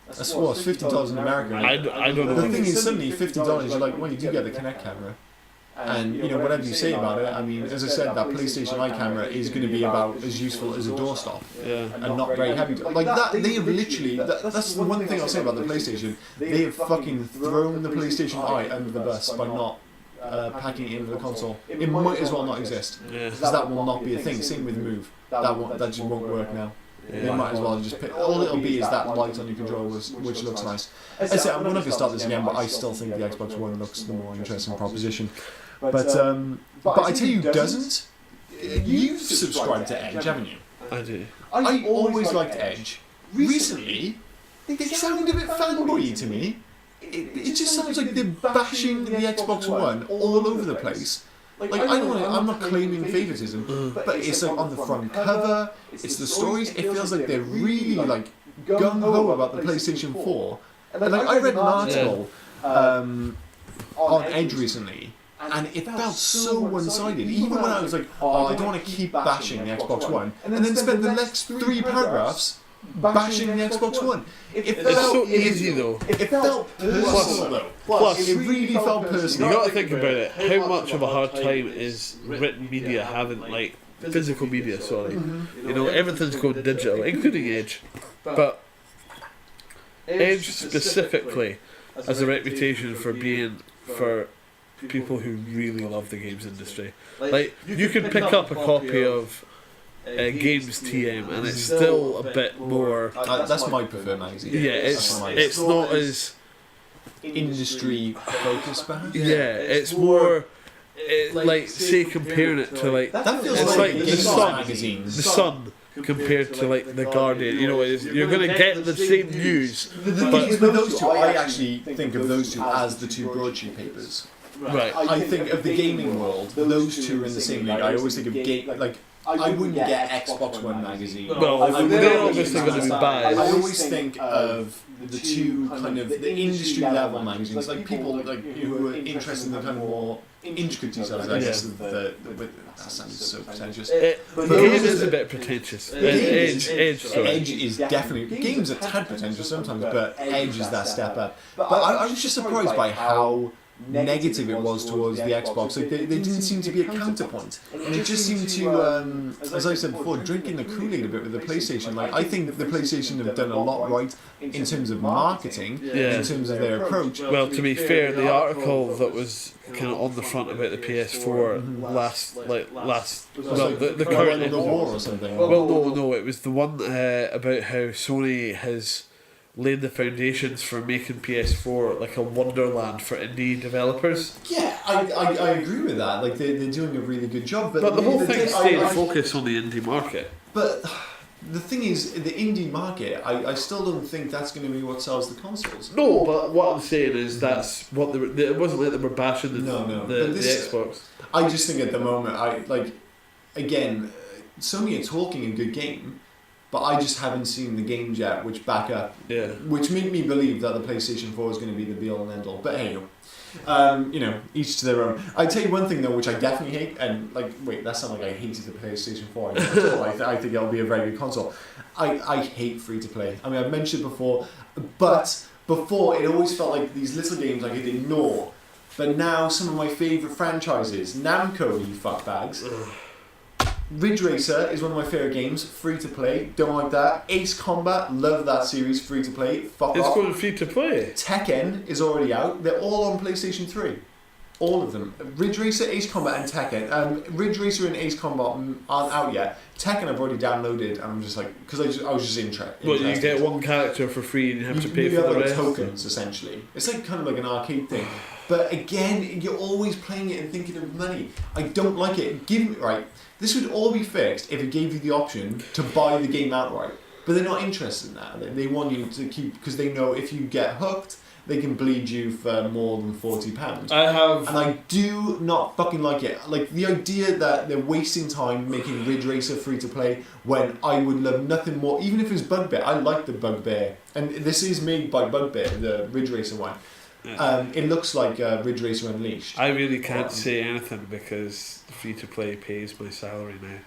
That's what, it's $50 in America. I don't know. The thing is, suddenly $50, you're like, well, you do get the Kinect camera. And, whatever you say about it, I mean, as I said, that PlayStation Eye camera is going to be about as useful as a doorstop. Yeah. And not very heavy. They have literally, that's the one thing I'll say about the PlayStation, they have fucking thrown the PlayStation Eye under the bus by not packing it into the console. It might as well not exist. Because that will not be a thing. Same with Move. That just won't work now. Yeah. They might as well just pick. All it'll be is that light on your controller, which looks nice. I say I'm not going to start this again, but I still think the Xbox One looks the more interesting proposition. But I tell you, who doesn't? You've subscribed to Edge, haven't you? I do. I always liked Edge. Recently, they sound a bit fanboy to me. It just sounds like they're bashing the Xbox One all over the place. I'm not claiming favoritism, but it's on the front cover, it's the stories, it feels like they're really gung-ho about the PlayStation 4. And I read an article on Edge recently, and it felt so one-sided. Even when I was like, I don't want to keep bashing the Xbox One, and then spend the next 3 paragraphs bashing the Xbox One. It's so easy though. It felt personal though. Plus, it really felt personal. You got to think about it. How much of a hard time is written media having, physical media? Sorry, everything's going digital, including Edge. But Edge specifically has a reputation for being for people who really love the games industry. You can pick up a copy of Games TM, and it's still a bit more. That's my preferred magazine. Yeah, it's not as industry focused, perhaps. Yeah, it's more. Like say comparing it to like that feels it's like the Sun magazine. The Sun compared to like the Guardian, you know, you're going to get the same news. The thing is with those two, I actually think of those two as the two broadsheet papers. Right. I think of the gaming world, those two are in the same league. I always think of like I wouldn't get Xbox One magazine. Well, they're obviously going to be bad. I always think of the two kind of the industry level magazines, like people like who are interested in the kind of more intricate details. I guess that sounds so pretentious. The game is a bit pretentious. Edge is definitely games are tad pretentious sometimes, but Edge is that step up. But I was just surprised by how negative it was towards the Xbox. Like they didn't seem to be a counterpoint, and it just seemed to, as I said before, drinking the Kool-Aid a bit with the PlayStation. Like I think the PlayStation have done a lot right in terms of marketing, in terms of their approach. Well, to be fair, the article that was kind of on the front about the PS4 last, the current the war or something. Well, no, it was the one about how Sony has laid the foundations for making PS4 like a wonderland for indie developers. Yeah, I agree with that. Like they're doing a really good job. But the whole thing stayed focused on the indie market. But the thing is, the indie market, I still don't think that's going to be what sells the consoles. No, but what I'm saying is that's what it wasn't like they were bashing the Xbox. I just think at the moment, again, Sony are talking a good game, but I just haven't seen the games yet which back up, which make me believe that the PlayStation 4 is going to be the be-all and end-all. But hey, each to their own. I tell you one thing though, which I definitely hate, and that's not like I hated the PlayStation 4. I think it'll be a very good console. I hate free-to-play. I mean, I've mentioned it before, but before it always felt like these little games I could ignore. But now some of my favourite franchises, Namco, you fuckbags. Ridge Racer is one of my favourite games, free to play, don't like that. Ace Combat, love that series, free to play, fuck off. It's going free to play. Tekken is already out, they're all on PlayStation 3. All of them. Ridge Racer, Ace Combat and Tekken. Ridge Racer and Ace Combat aren't out yet. Tekken I've already downloaded and I'm just like, because I was just interested. Well, you get one character for free and you have to pay for the rest. Tokens, essentially. It's like kind of like an arcade thing. But again, you're always playing it and thinking of money. I don't like it. This would all be fixed if it gave you the option to buy the game outright. But they're not interested in that. They want you to keep, because they know if you get hooked, they can bleed you for more than £40. And I do not fucking like it. Like the idea that they're wasting time making Ridge Racer free to play when I would love nothing more, even if it's Bugbear. I like the Bugbear. And this is made by Bugbear, the Ridge Racer one. It looks like Ridge Racer Unleashed. I really can't say anything because free to play pays my salary now.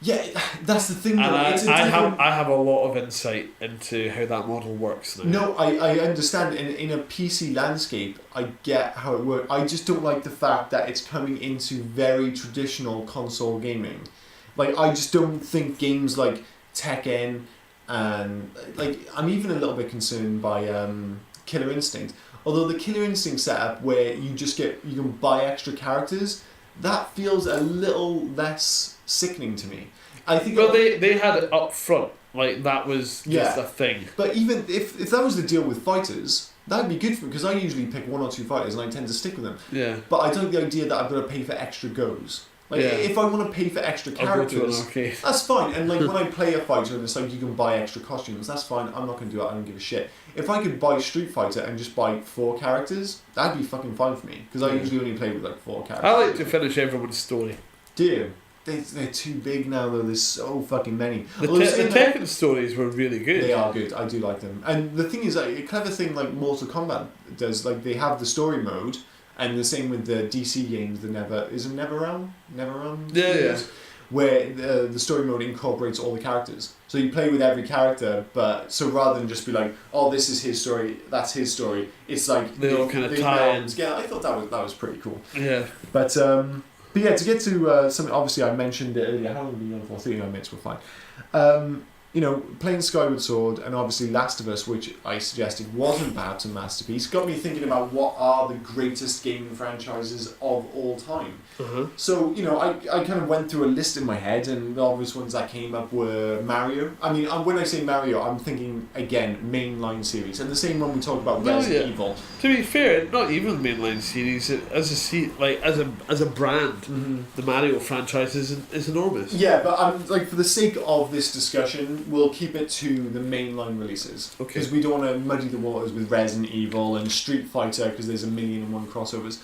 Yeah, that's the thing. And I have a lot of insight into how that model works now. No, I understand. In a PC landscape, I get how it works. I just don't like the fact that it's coming into very traditional console gaming. Like, I just don't think games like Tekken and I'm even a little bit concerned by Killer Instinct. Although the Killer Instinct setup where you can buy extra characters, that feels a little less sickening to me. I think. Well, they had it up front, like that was just a thing. But even if that was the deal with fighters, that'd be good for me because I usually pick one or two fighters and I tend to stick with them. Yeah. But I don't like the idea that I've got to pay for extra goes. If I want to pay for extra characters, that's fine. And when I play a fighter and it's like you can buy extra costumes, that's fine. I'm not going to do it. I don't give a shit. If I could buy Street Fighter and just buy 4 characters, that'd be fucking fine for me because I usually only play with 4 characters. I like to finish everyone's story. Do you? They're too big now though. There's so fucking many. The Tekken stories were really good. They are good. I do like them. And the thing is, a clever thing like Mortal Kombat does, they have the story mode. And the same with the DC games, NetherRealm? Yeah. Where the story mode incorporates all the characters. So you play with every character, but so rather than just be like, oh, this is his story, that's his story, it's like they all kind of tie in. Yeah, I thought that was pretty cool. Yeah. But yeah, to get to something, obviously I mentioned it earlier, how long have we been on for? 39 minutes, we're fine. playing Skyward Sword and obviously Last of Us, which I suggested wasn't perhaps a masterpiece, got me thinking about what are the greatest gaming franchises of all time. So, I kind of went through a list in my head, and the obvious ones that came up were Mario. I mean, when I say Mario, I'm thinking, again, mainline series. And the same one we talked about Resident Evil. To be fair, not even mainline series. As a brand, the Mario franchise is enormous. Yeah, but for the sake of this discussion, we'll keep it to the mainline releases. Okay. Because we don't want to muddy the waters with Resident Evil and Street Fighter, because there's 1,000,001 crossovers.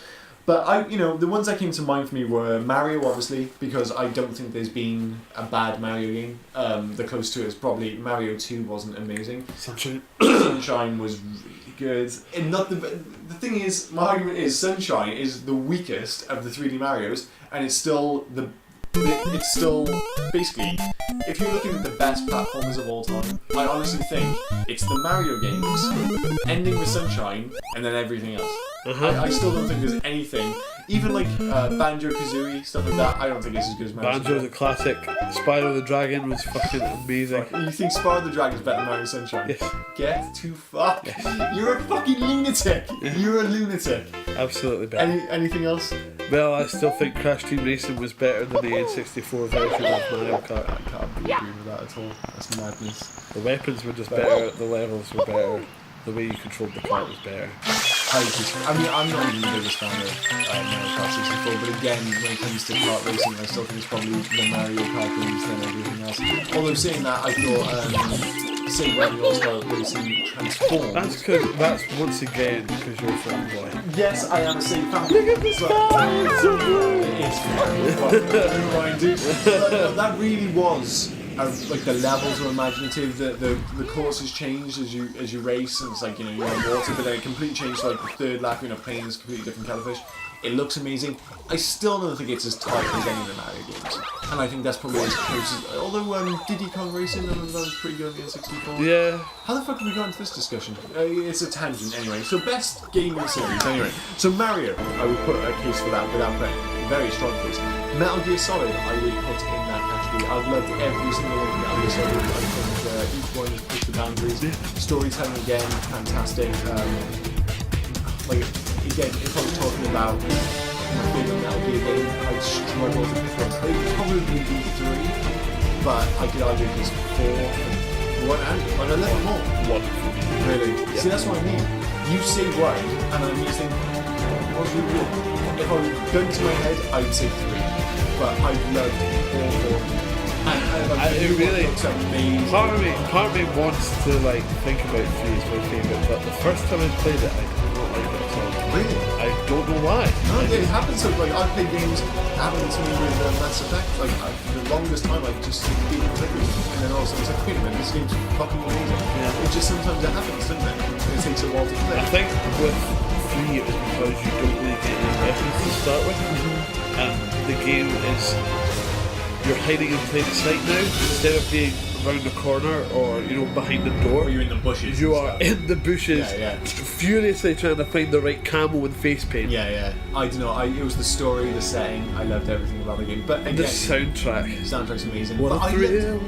But the ones that came to mind for me were Mario, obviously, because I don't think there's been a bad Mario game. The close to it is probably Mario 2 wasn't amazing. Sunshine was really good. And not the thing is, my argument is Sunshine is the weakest of the 3D Marios, and it's still basically, if you're looking at the best platformers of all time, I honestly think it's the Mario games, ending with Sunshine, and then everything else. I still don't think there's anything, even like Banjo-Kazooie, stuff like that, I don't think it's as good as Mario Banjo's a classic. Spyro the Dragon was fucking amazing. You think Spyro the Dragon's better than Mario Sunshine? Yes. Get to fuck. Yes. You're a fucking lunatic. You're a lunatic. Absolutely better. Anything else? Well, I still think Crash Team Racing was better than the N64 version of Mario Kart. I can't agree with that at all. That's madness. The weapons were just better, the levels were better, the way you controlled the kart was better. I'm not even the biggest fan of Mario Kart 64, but again, when it comes to kart racing, I still think it's probably the Mario Kart games than everything else. Although saying that, I thought Say When Your Style Racing transformed. That's once again because you're a fanboy. Yes, I am a Sega fan. Look at this fan! It's so good! It is very that really was. The levels were imaginative. The courses changed as you race, and it's you're on water, but then it completely changed. The third lap, playing this completely different cuttlefish. It looks amazing. I still don't think it's as tight as any of the Mario games, and I think that's probably as close as. Although Diddy Kong Racing, that was pretty good on the N64. Yeah. How the fuck have we got into this discussion? It's a tangent anyway. So best gaming series anyway. So Mario, I would put a case for that without playing. Very strong case. Metal Gear Solid, I would put in that category. I've loved every single one of Metal Gear Solid. I think each one has pushed the boundaries. Storytelling again, fantastic. Again, if I was talking about my favourite Metal Gear game, I'd struggle to pick one. It would probably be 3, but I could argue it's 4, 1 and I love them all. 1. Really? Yeah. See, that's what I mean. You say 1, and I'm just thinking, what's really good? If I was going to my head, I would say 3. But I loved all 4. It really looks amazing. Part of me wants to think about 3 as my favourite, but the first time I played it, I did not like it at all. Really? I don't know why. No, it happens. I play games happened to me with Mass Effect. The longest time I just didn't click with it, and then all of a sudden it's wait a minute, this game's fucking amazing. Yeah. It just sometimes it happens, doesn't it? It takes a while to play. I think with 3 it was because you don't really get any weapons to start with, and the game is. You're hiding in plain sight now instead of being around the corner or behind the door. Or you're in the bushes. You are in the bushes, furiously trying to find the right camo and face paint. Yeah. I don't know. It was the story, the setting. I loved everything about the game. But again, the soundtrack. The soundtrack's amazing. What a thrill!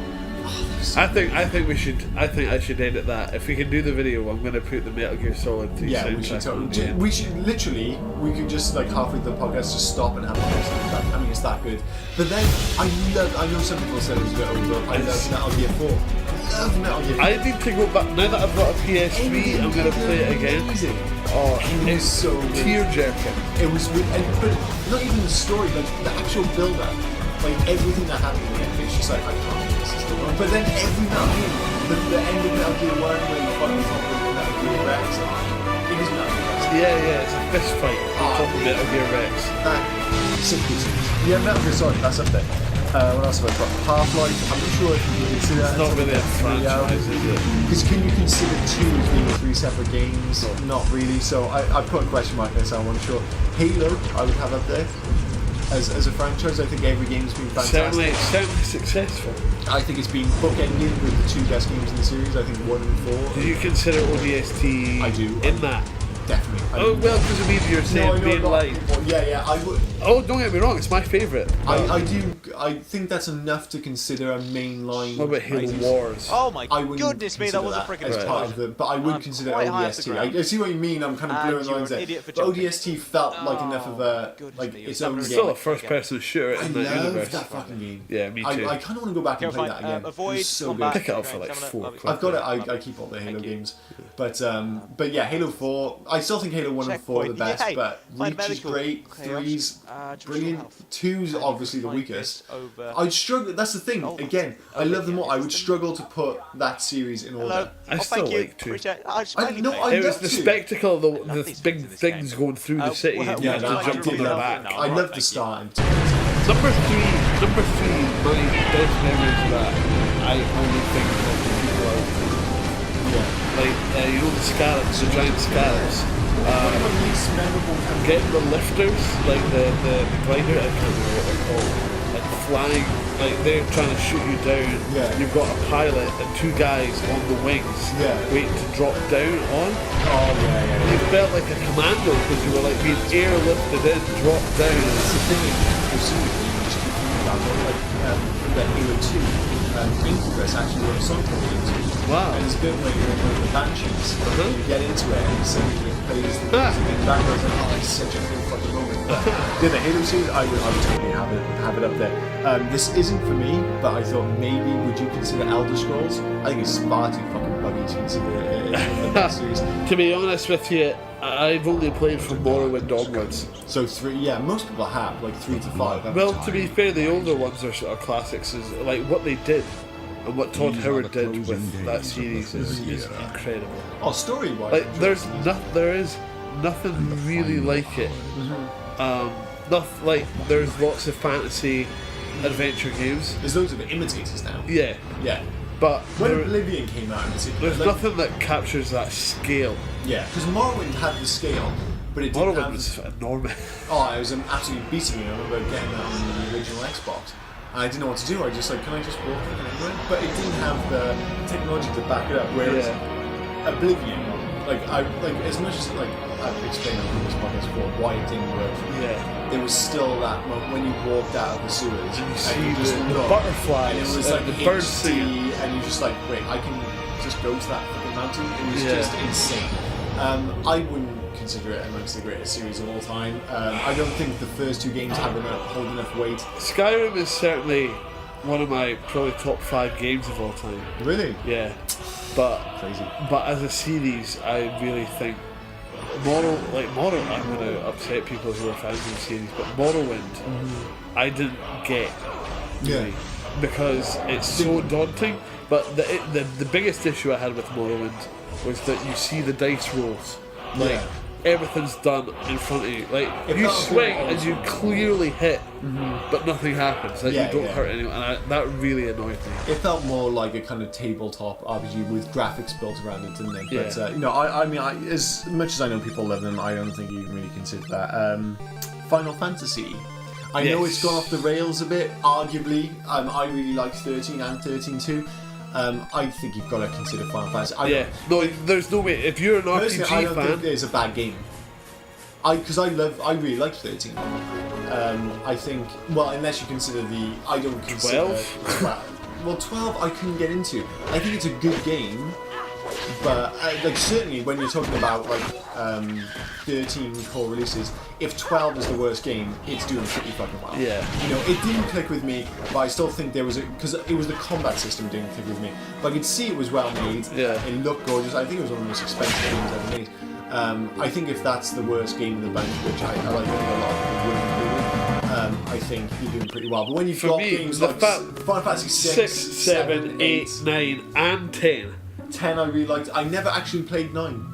I think I should edit that. If we can do the video, I'm going to put the Metal Gear Solid 3 soundtrack. We should literally. We could just halfway through the podcast just stop and have a listen. I mean, it's that good. But then I know some people said it was a bit over. I love Metal Gear 4. Love Metal Gear 4. I need to go back now that I've got a PS3. I'm going to play it again. Oh, it was so tear jerking. It was, but not even the story, the actual build up, everything that happened again. It's just I can't believe this is the one. But then every now and then, the end of Metal Gear 1 when you fucking talk about Metal Gear Rex, it is Metal Gear Rex. Yeah, it's a fist fight on top of Metal Gear Rex. That simply. Yeah, Metal Gear Solid, that's up there. What else have I got? Half-Life, I'm not sure if you can consider that. It's not really a franchise, is it? Because can you consider 2 as being 3 separate games? No. Not really, so I put a question mark there, so I'm unsure. Halo, I would have up there. As a franchise, I think every game's been fantastic. Certainly successful. I think it's been bookended with the 2 best games in the series. I think 1 and 4. Do you consider ODST I do. in that? definitely. Oh, well, because of me, you're saying being light. Yeah, I would. Oh, don't get me wrong, it's my favourite. I think that's enough to consider a mainline. What about Halo Wars? Oh my goodness me, that was a freaking as part of the. But I would consider ODST. I see what you mean. I'm kind of blurring lines there. But ODST felt like enough of a its own game. Still a first-person shooter in that universe. I love that fucking game. Yeah, me too. I kind of want to go back and play that again. It's so good. Pick it up for like £4. I've got it. I keep all the Halo games, but yeah, Halo 4. I still think Halo 1 and 4 are the best, but Reach is great. 3's brilliant. 2's obviously the weakest. I'd struggle. That's the thing. Again, I love them all. I would struggle to put that series in order. I still like 2. It was the spectacle, the big things going through the city. Yeah, to jump on their back. I love the start. Number three, my best memories of that, I only think of the people out. Yeah. Like, you know the scarabs, the giant scarabs. Getting the lifters, like the glider, I can't remember what they're called, like flying, like they're trying to shoot you down. Yeah. You've got a pilot and 2 guys on the wings waiting to drop down on. Oh yeah. You felt like a commando because you were like being airlifted in, dropped down. It's the thing you see you just keep thinking about it, like the Halo 2 Incubus actually wrote a song called Halo 2. Wow. And it's a bit like the Banshees. You get into it and suddenly it plays the music in the background and oh, it's such a cool fucking moment. Yeah, the Halo series, I would totally have it up there. This isn't for me, but I thought maybe would you consider Elder Scrolls? I think it's far too fucking buggy to consider it the best series. To be honest with you, I've only played from Morrowind onwards. So 3, yeah, most people have like 3 to 5. Well, to be fair, the older ones are sort of classics. Is like what they did and what Todd Howard did with that series is incredible. Oh, story-wise, like there is nothing really like it. There's lots of fantasy adventure games. There's loads of imitators now. Yeah. But when Oblivion came out, there's nothing that captures that scale. Yeah, because Morrowind had the scale, but it didn't Morrowind was enormous. Oh, it was absolutely beating me. I remember getting that on the original Xbox. And I didn't know what to do. I just can I just walk anywhere? But it didn't have the technology to back it up. Whereas Oblivion, as much as I've explained on this podcast before why it didn't work. Yeah. There was still that moment when you walked out of the sewers and you see the butterflies, and it was like the birds singing, and you're just like, wait, I can just go to that fucking mountain. It was just insane. I wouldn't consider it amongst the greatest series of all time. I don't think the first 2 games hold enough weight. Skyrim is certainly one of my probably top 5 games of all time. Really? Yeah. But crazy. But as a series, I really think Morrowind, I'm going to upset people who are fans of the series, but Morrowind, I didn't get really, because it's so daunting. But the biggest issue I had with Morrowind was that you see the dice rolls, everything's done in front of you. Like you swing and you clearly hit, but nothing happens. Like you don't hurt anyone, and that really annoyed me. It felt more like a kind of tabletop RPG with graphics built around it, didn't it? Yeah. But I mean, as much as I know people love them, I don't think you can really consider that. Final Fantasy. I know it's gone off the rails a bit, arguably. I really like 13 and 13 too. I think you've got to consider Final Fantasy. No, there's no way. If you're an RPG I don't fan, think it's a bad game. Because I really like 13. I think, well, unless you consider I don't consider 12. Well, 12 I couldn't get into. I think it's a good game, but certainly when you're talking about 13 core releases, if 12 is the worst game, it's doing pretty fucking well. Yeah. It didn't click with me, but I still think there was because it was the combat system didn't click with me. But I could see it was well made. Yeah. It looked gorgeous. I think it was one of the most expensive games ever made. I think if that's the worst game in the bunch, which I like, I think a lot of people wouldn't agree, I think you're doing pretty well. But when you've got games like Final Fantasy 6, 7, 8, 9, and 10. 10 I really liked. I never actually played 9,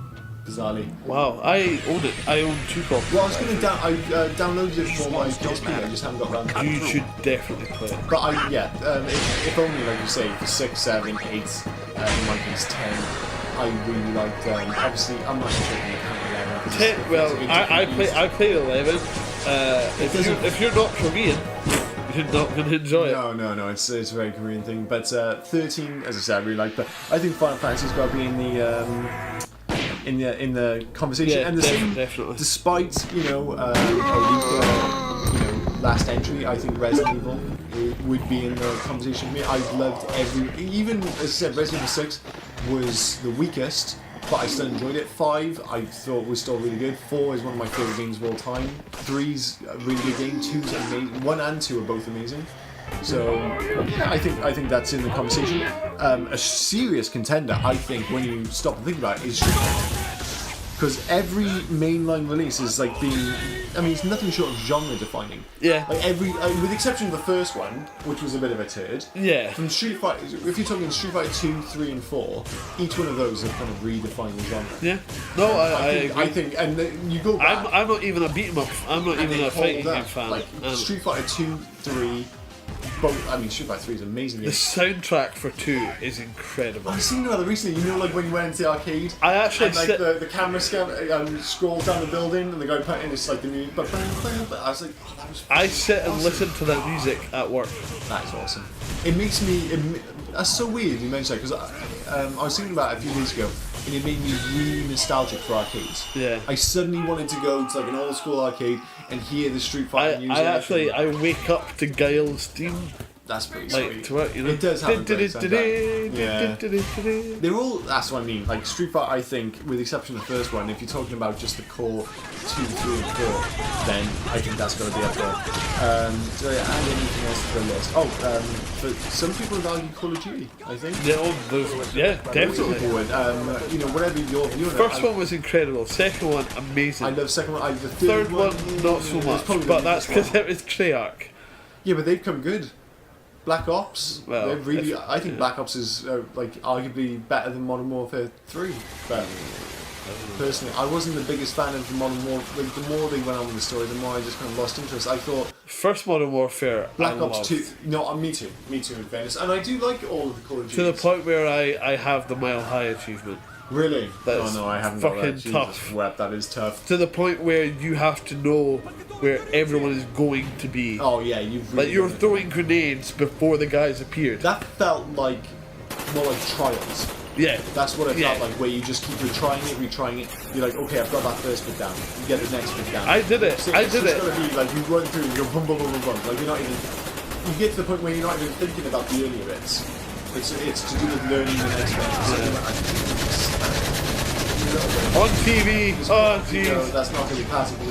bizarrely. Wow, I own it. I own 2 copies. Well, I was going to download it for my PSP. I just haven't got around to it. You should definitely play it. But if only, like you say, for 6, 7, 8, in my case 10, I really liked. Obviously, I'm not sure you can't 10. Well, I played 11. If you're not Korean, you're not going to enjoy it. No, it's a very Korean thing. But 13, as I said, I really like. But I think Final Fantasy's got to be in the in the conversation. Yeah, and the same, definitely. despite last entry, I think Resident Evil would be in the conversation with me. I've loved even as I said, Resident Evil 6 was the weakest, but I still enjoyed it. 5 I thought was still really good. 4 is one of my favourite games of all time. 3's a really good game. 2's amazing. 1 and 2 are both amazing. So yeah, I think that's in the conversation. A serious contender, I think, when you stop and think about it, is Street Fighter. Because every mainline release is like being, I mean, it's nothing short of genre defining. Yeah. Like with the exception of the first one, which was a bit of a turd. Yeah. From Street Fighter, if you're talking Street Fighter 2, 3, and 4, each one of those have kind of redefined the genre. Yeah. No, I agree. I think, and you go back. I'm not even a beat 'em up. I'm not even a fighting game fan. Like Street Fighter 2, 3. Both, I mean, Street Fighter 3 is amazing. The soundtrack for 2 is incredible. I was thinking about it recently. You know, like when you went into the arcade, I actually and, like the camera scrolls down the building, and the guy put in this like the music. But I was like, oh, that was. I sit awesome. and listen to that music at work. That is awesome. It makes me. That's so weird you mentioned that because I was thinking about it a few days ago, and it made me really nostalgic for arcades. Yeah. I suddenly wanted to go to like an old school arcade and hear the Street Fighter music. I wake up to Guile's theme. That's pretty Like sweet. to work, you know. It does have a great soundtrack. Yeah. They're all. That's what I mean. Like Street Fighter, I think, with the exception of the first one, if you're talking about just the core 2, 3, and 4, then I think that's going to be up there. Do I add anything else to the list? For some people would argue Call of Duty. I think. Yeah, definitely. People would. Whatever your view on it. First one was incredible. Second one, amazing. I love second one. The third one, not so much. But that's because it was Treyarch. Yeah, but they've come good. Black Ops, well, I think Black Ops is like arguably better than Modern Warfare 3. But personally, I wasn't the biggest fan of the Modern Warfare. Like, the more they went on with the story, the more I just kind of lost interest. I thought first Modern Warfare, Black Ops 2. No, me too in fairness, and I do like all of the Call of Duty. To the point where I have the Mile High achievement. Really? That's no, I haven't fucking got that. tough. Jesus wept, that is tough. To the point where you have to know where everyone is going to be. Oh yeah, you've really like you're throwing grenades before the guys appeared. That felt like more like Trials. Yeah. That's what it felt like, where you just keep retrying it. You're like, okay, I've got that first bit down. You get the next bit down. I did it. So it's gotta be like you run through, you go boom, boom, boom, boom, boom. Like you're not even. You get to the point where you're not even thinking about the earlier bits. It's to do with learning the next bit. On TV. Oh, jeez. That's not going to be passive.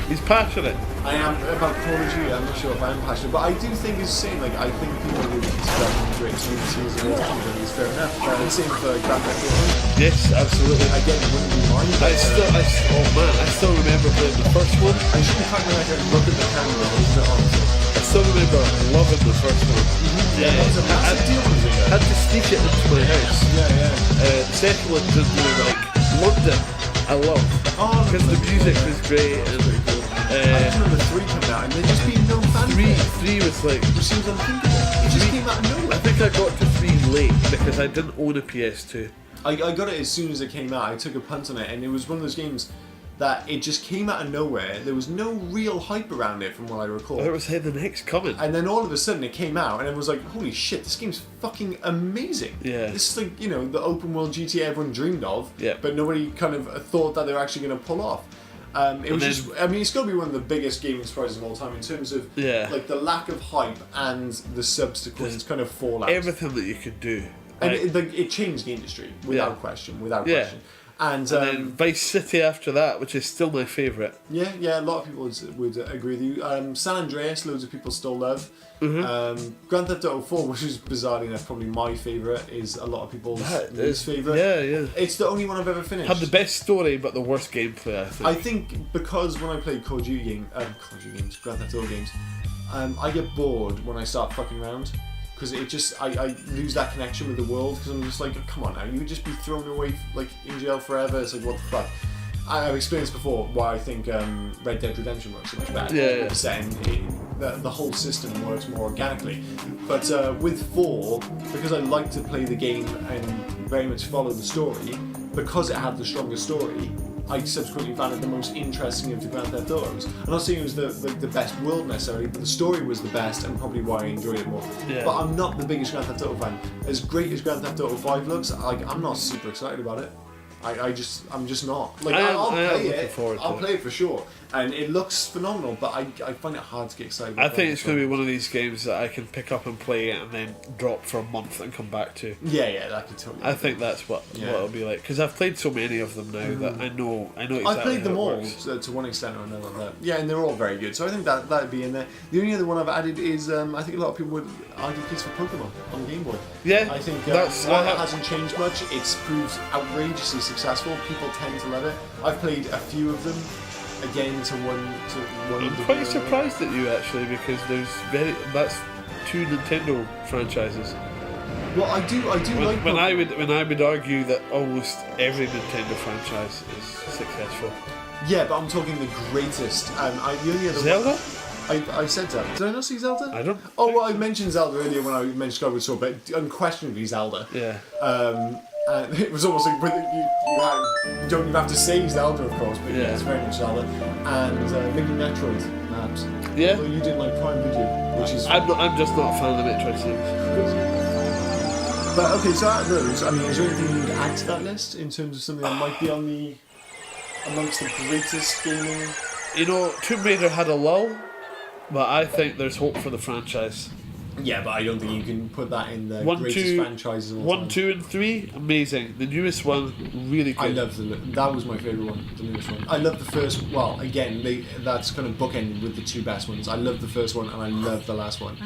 He's passionate. I am about Call of Duty. I'm not sure if I am passionate, but I do think it's the same. Like I think people would consider great movies and all that. It's fair enough. And same for Grand Theft Auto. Yes, absolutely. Again, it wouldn't be mine. I still remember playing the first one. I should be talking like look at the camera. I still remember loving the first one. Yeah, I had to sneak it into my house. Yeah. The second one didn't really like London. I loved because the music was great. And, I remember 3 coming out and there just being no fanfare. 3 was like, which seems unthinkable. It just came out of nowhere. I think I got to 3 late because I didn't own a PS2. I got it as soon as it came out. I took a punt on it, and it was one of those games that it just came out of nowhere. There was no real hype around it, from what I recall. It was the next coming. And then all of a sudden it came out, and everyone was like, holy shit, this game's fucking amazing. Yeah. This is like, the open world GTA everyone dreamed of, yeah. But nobody kind of thought that they were actually going to pull off. It's got to be one of the biggest gaming surprises of all time in terms of like the lack of hype and the subsequent kind of fallout. Everything that you could do. And it changed the industry, without question. And then Vice City after that, which is still my favourite. Yeah, a lot of people would agree with you. San Andreas, loads of people still love. Mm-hmm. Grand Theft Auto 4, which is bizarrely enough probably my favourite, is a lot of people's least favourite. Yeah. It's the only one I've ever finished. Had the best story, but the worst gameplay, I think. I think because when I play Call of Duty games, Grand Theft Auto games, I get bored when I start fucking around. Because I lose that connection with the world, because I'm just like, oh, come on now, you would just be thrown away, like, in jail forever. It's like, what the fuck? I've experienced before why I think Red Dead Redemption works so much better. The whole system works more organically. But with 4, because I like to play the game and very much follow the story, because it had the stronger story, I subsequently found it the most interesting of the Grand Theft Autos. I'm not saying it was the best world necessarily, but the story was the best and probably why I enjoyed it more. Yeah. But I'm not the biggest Grand Theft Auto fan. As great as Grand Theft Auto 5 looks, I'm not super excited about it. I'm just not. Like, I'll play it. I'll play it for sure. And it looks phenomenal, but I find it hard to get excited. I think it's going to be one of these games that I can pick up and play and then drop for a month and come back to. Yeah, that could totally. I think that's what it'll be like, because I've played so many of them now that I know exactly. I've played them all to one extent or another. Yeah, and they're all very good. So I think that'd be in there. The only other one I've added is I think a lot of people would argue piece for Pokemon on the Game Boy. Yeah, I think while it hasn't changed much, it's proved outrageously successful. People tend to love it. I've played a few of them. Again, to one. I'm quite surprised at you actually, because that's 2 Nintendo franchises. Well, I do like when I would argue that almost every Nintendo franchise is successful. Yeah, but I'm talking the greatest. The only other Zelda. I said Zelda. Did I not see Zelda? I don't. Oh, well, I mentioned Zelda earlier when I mentioned Skyward Sword, but unquestionably Zelda. Yeah. And it was almost like you don't even have to say Zelda, of course, but yeah, it's very much Zelda. And maybe Metroid, perhaps. Yeah. Although you didn't like Prime, did you? Which is. I'm just not a fan of the Metroid series. But okay, so out of those, I mean, is there anything you would add to that list in terms of something that might be amongst the greatest gaming? You know, Tomb Raider had a lull, but I think there's hope for the franchise. Yeah, but I don't think you can put that in the greatest franchises of all time. 1, 2, and 3, amazing. The newest one, really good. I love that was my favourite one, the newest one. I love the first. Well, again, that's kind of bookended with the 2 best ones. I love the first one and I love the last one.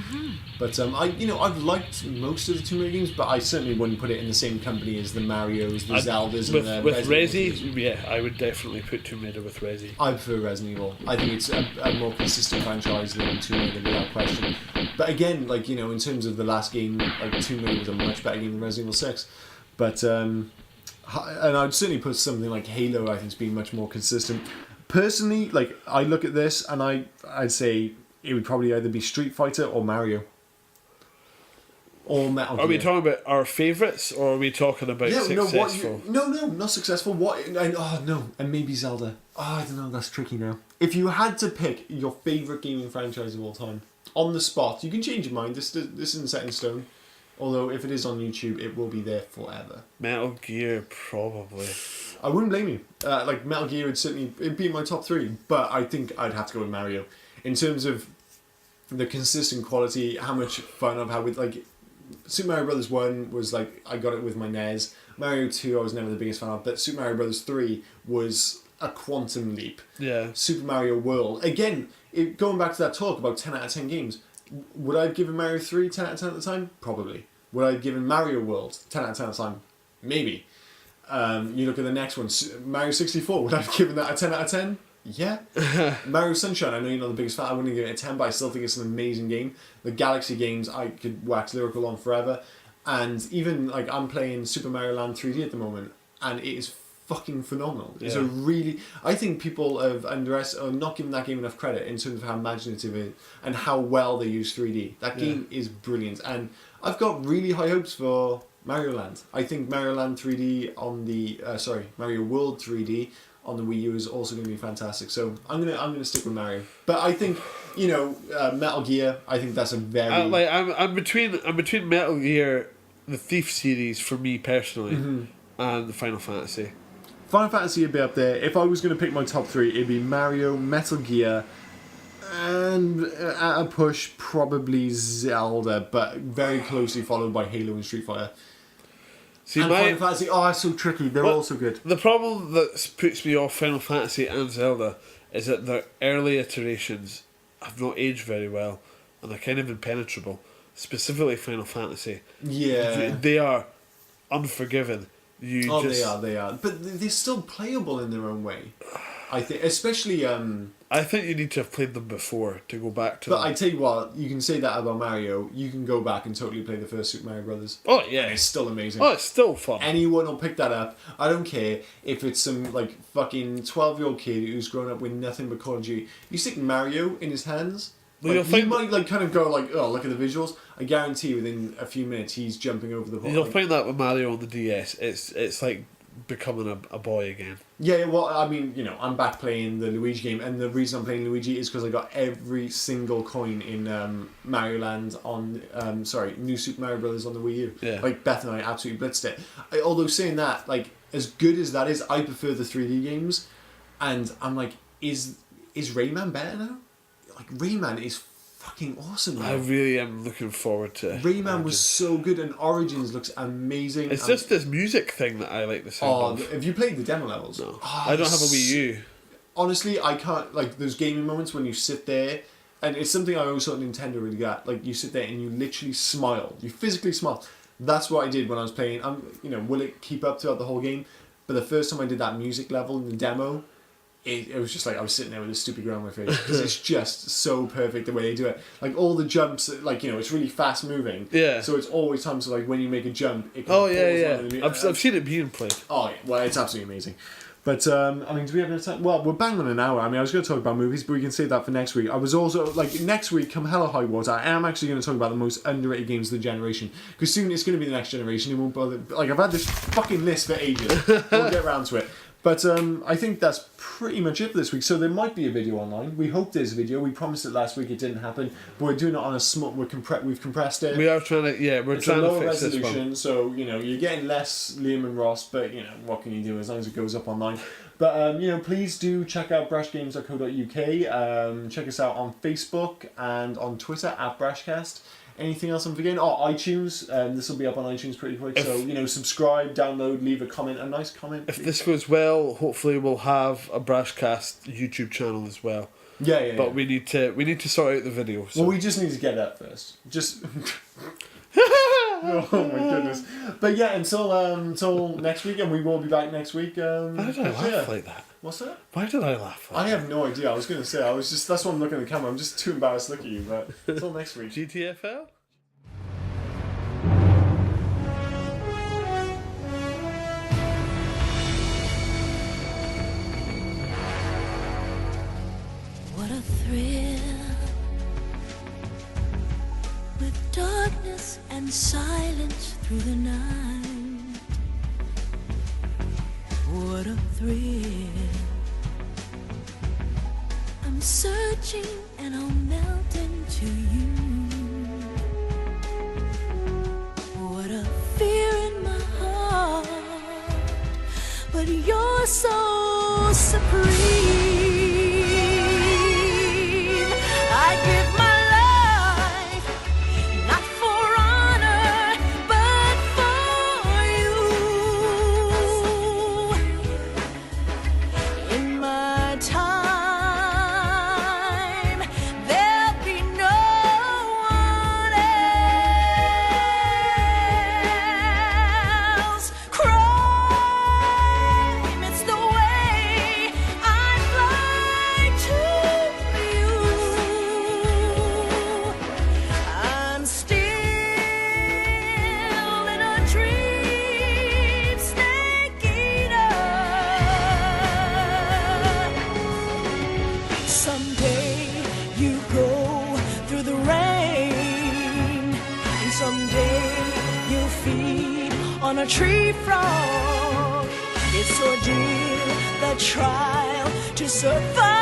But I've liked most of the Tomb Raider games, but I certainly wouldn't put it in the same company as the Mario's, the Zeldas, and the with Resi. Yeah, I would definitely put Tomb Raider with Resi. I prefer Resident Evil. I think it's a more consistent franchise than Tomb Raider without question. But again, in terms of the last game, Tomb Raider was a much better game than Resident Evil 6. But and I'd certainly put something like Halo. I think has been much more consistent. Personally, I look at this and I'd say it would probably either be Street Fighter or Mario. Or Metal Gear. Are we talking about our favourites, or are we talking about successful? No, not successful. And maybe Zelda. I don't know. That's tricky now. If you had to pick your favourite gaming franchise of all time on the spot, you can change your mind. This isn't set in stone. Although if it is on YouTube, it will be there forever. Metal Gear, probably. I wouldn't blame you. Metal Gear it'd be in my top 3, but I think I'd have to go with Mario in terms of the consistent quality, how much fun I've had with Super Mario Brothers 1 was I got it with my NES. Mario 2 I was never the biggest fan of, but Super Mario Brothers 3 was a quantum leap. Yeah. Super Mario World. Again, going back to that talk about 10 out of 10 games, would I have given Mario 3 10 out of 10 at the time? Probably. Would I have given Mario World 10 out of 10 at the time? Maybe. You look at the next one, Mario 64, would I have given that a 10 out of 10? Yeah. Mario Sunshine, I know you're not the biggest fan, I wouldn't give it a 10, but I still think it's an amazing game. The Galaxy games, I could wax lyrical on forever. And even, I'm playing Super Mario Land 3D at the moment, and it is fucking phenomenal. It's I think people have not given that game enough credit in terms of how imaginative it is and how well they use 3D. That game is brilliant, and I've got really high hopes for Mario Land. I think Mario Land 3D on the Mario World 3D on the Wii U is also going to be fantastic. So I'm gonna stick with Mario. But I think Metal Gear. I think that's a very I'm between Metal Gear, the Thief series for me personally, and the Final Fantasy. Final Fantasy would be up there. If I was going to pick my top 3, it'd be Mario, Metal Gear, and at a push probably Zelda, but very closely followed by Halo and Street Fighter. See, Final Fantasy, it's so tricky. They're all so good. The problem that puts me off Final Fantasy and Zelda is that their early iterations have not aged very well, and they're kind of impenetrable. Specifically Final Fantasy. Yeah. They are unforgiving. They are. But they're still playable in their own way. I think, especially... I think you need to have played them before to go back to them. But I tell you what, you can say that about Mario. You can go back and totally play the first Super Mario Brothers. Oh, yeah. And it's still amazing. Oh, it's still fun. Anyone will pick that up. I don't care if it's some, fucking 12-year-old kid who's grown up with nothing but Call of Duty. You stick Mario in his hands... Well, you might kind of go oh, look at the visuals. I guarantee within a few minutes he's jumping over the ball. You'll find that with Mario on the DS. It's like becoming a boy again. Yeah, well, I mean, I'm back playing the Luigi game, and the reason I'm playing Luigi is because I got every single coin in Mario Land on, New Super Mario Brothers on the Wii U. Yeah. Beth and I absolutely blitzed it. Although saying that, as good as that is, I prefer the 3D games, and I'm like, is Rayman better now? Like, Rayman is fucking awesome now. I really am looking forward to it. Rayman was so good, and Origins looks amazing. It's just this music thing that I like the sound of. Have you played the demo levels? No. I don't have a Wii U. Honestly, I can't, like, those gaming moments when you sit there, and it's something I always thought Nintendo really got, like, you sit there and you literally smile. You physically smile. That's what I did when I was playing. Will it keep up throughout the whole game? But the first time I did that music level in the demo, it was just like I was sitting there with a stupid grin on my face, because it's just so perfect the way they do it. Like, all the jumps, like, it's really fast moving. Yeah. So it's always times like when you make a jump, it I've seen it being played. Oh yeah, well, it's absolutely amazing. But, do we have enough time? Well, we're bang on an hour. I mean, I was going to talk about movies, but we can save that for next week. I was also, like, next week, come hell or high water, I am actually going to talk about the most underrated games of the generation. Because soon it's going to be the next generation. It won't bother. Like, I've had this fucking list for ages. We'll get around to it. But I think that's pretty much it for this week. So there might be a video online. We hope there's a video. We promised it last week. It didn't happen. But we're doing it on a small... We've compressed it. We are trying to... we're it's trying a to lower fix resolution, this one. so, you're getting less Liam and Ross, but, what can you do as long as it goes up online? But, please do check out brashgames.co.uk. Check us out on Facebook and on Twitter at Brashcast. Anything else I'm forgetting? Oh, iTunes. This will be up on iTunes pretty quick. So, subscribe, download, leave a comment. A nice comment. If this goes well, hopefully we'll have a Brashcast YouTube channel as well. Yeah. But we need to sort out the video. So. Well, we just need to get that first. Just... oh my goodness. But yeah, until next week, and we will be back next week. Why did I laugh like that? What's that? Why did I laugh like I have no idea. I was going to say, that's why I'm looking at the camera. I'm just too embarrassed to look at you, but until next week. GTFL? What a thrill, with darkness and silence through the night. What a thrill, I'm searching and I'll melt into you. What a fear in my heart, but you're so supreme. I give my life, not for honor, but for you. In my time, there'll be no one else. Crime, it's the way I fly to you. I'm still in a dream, snake eater. Someday you go through the rain, and someday you'll feed on a tree frog. It's ordeal, the trial to survive.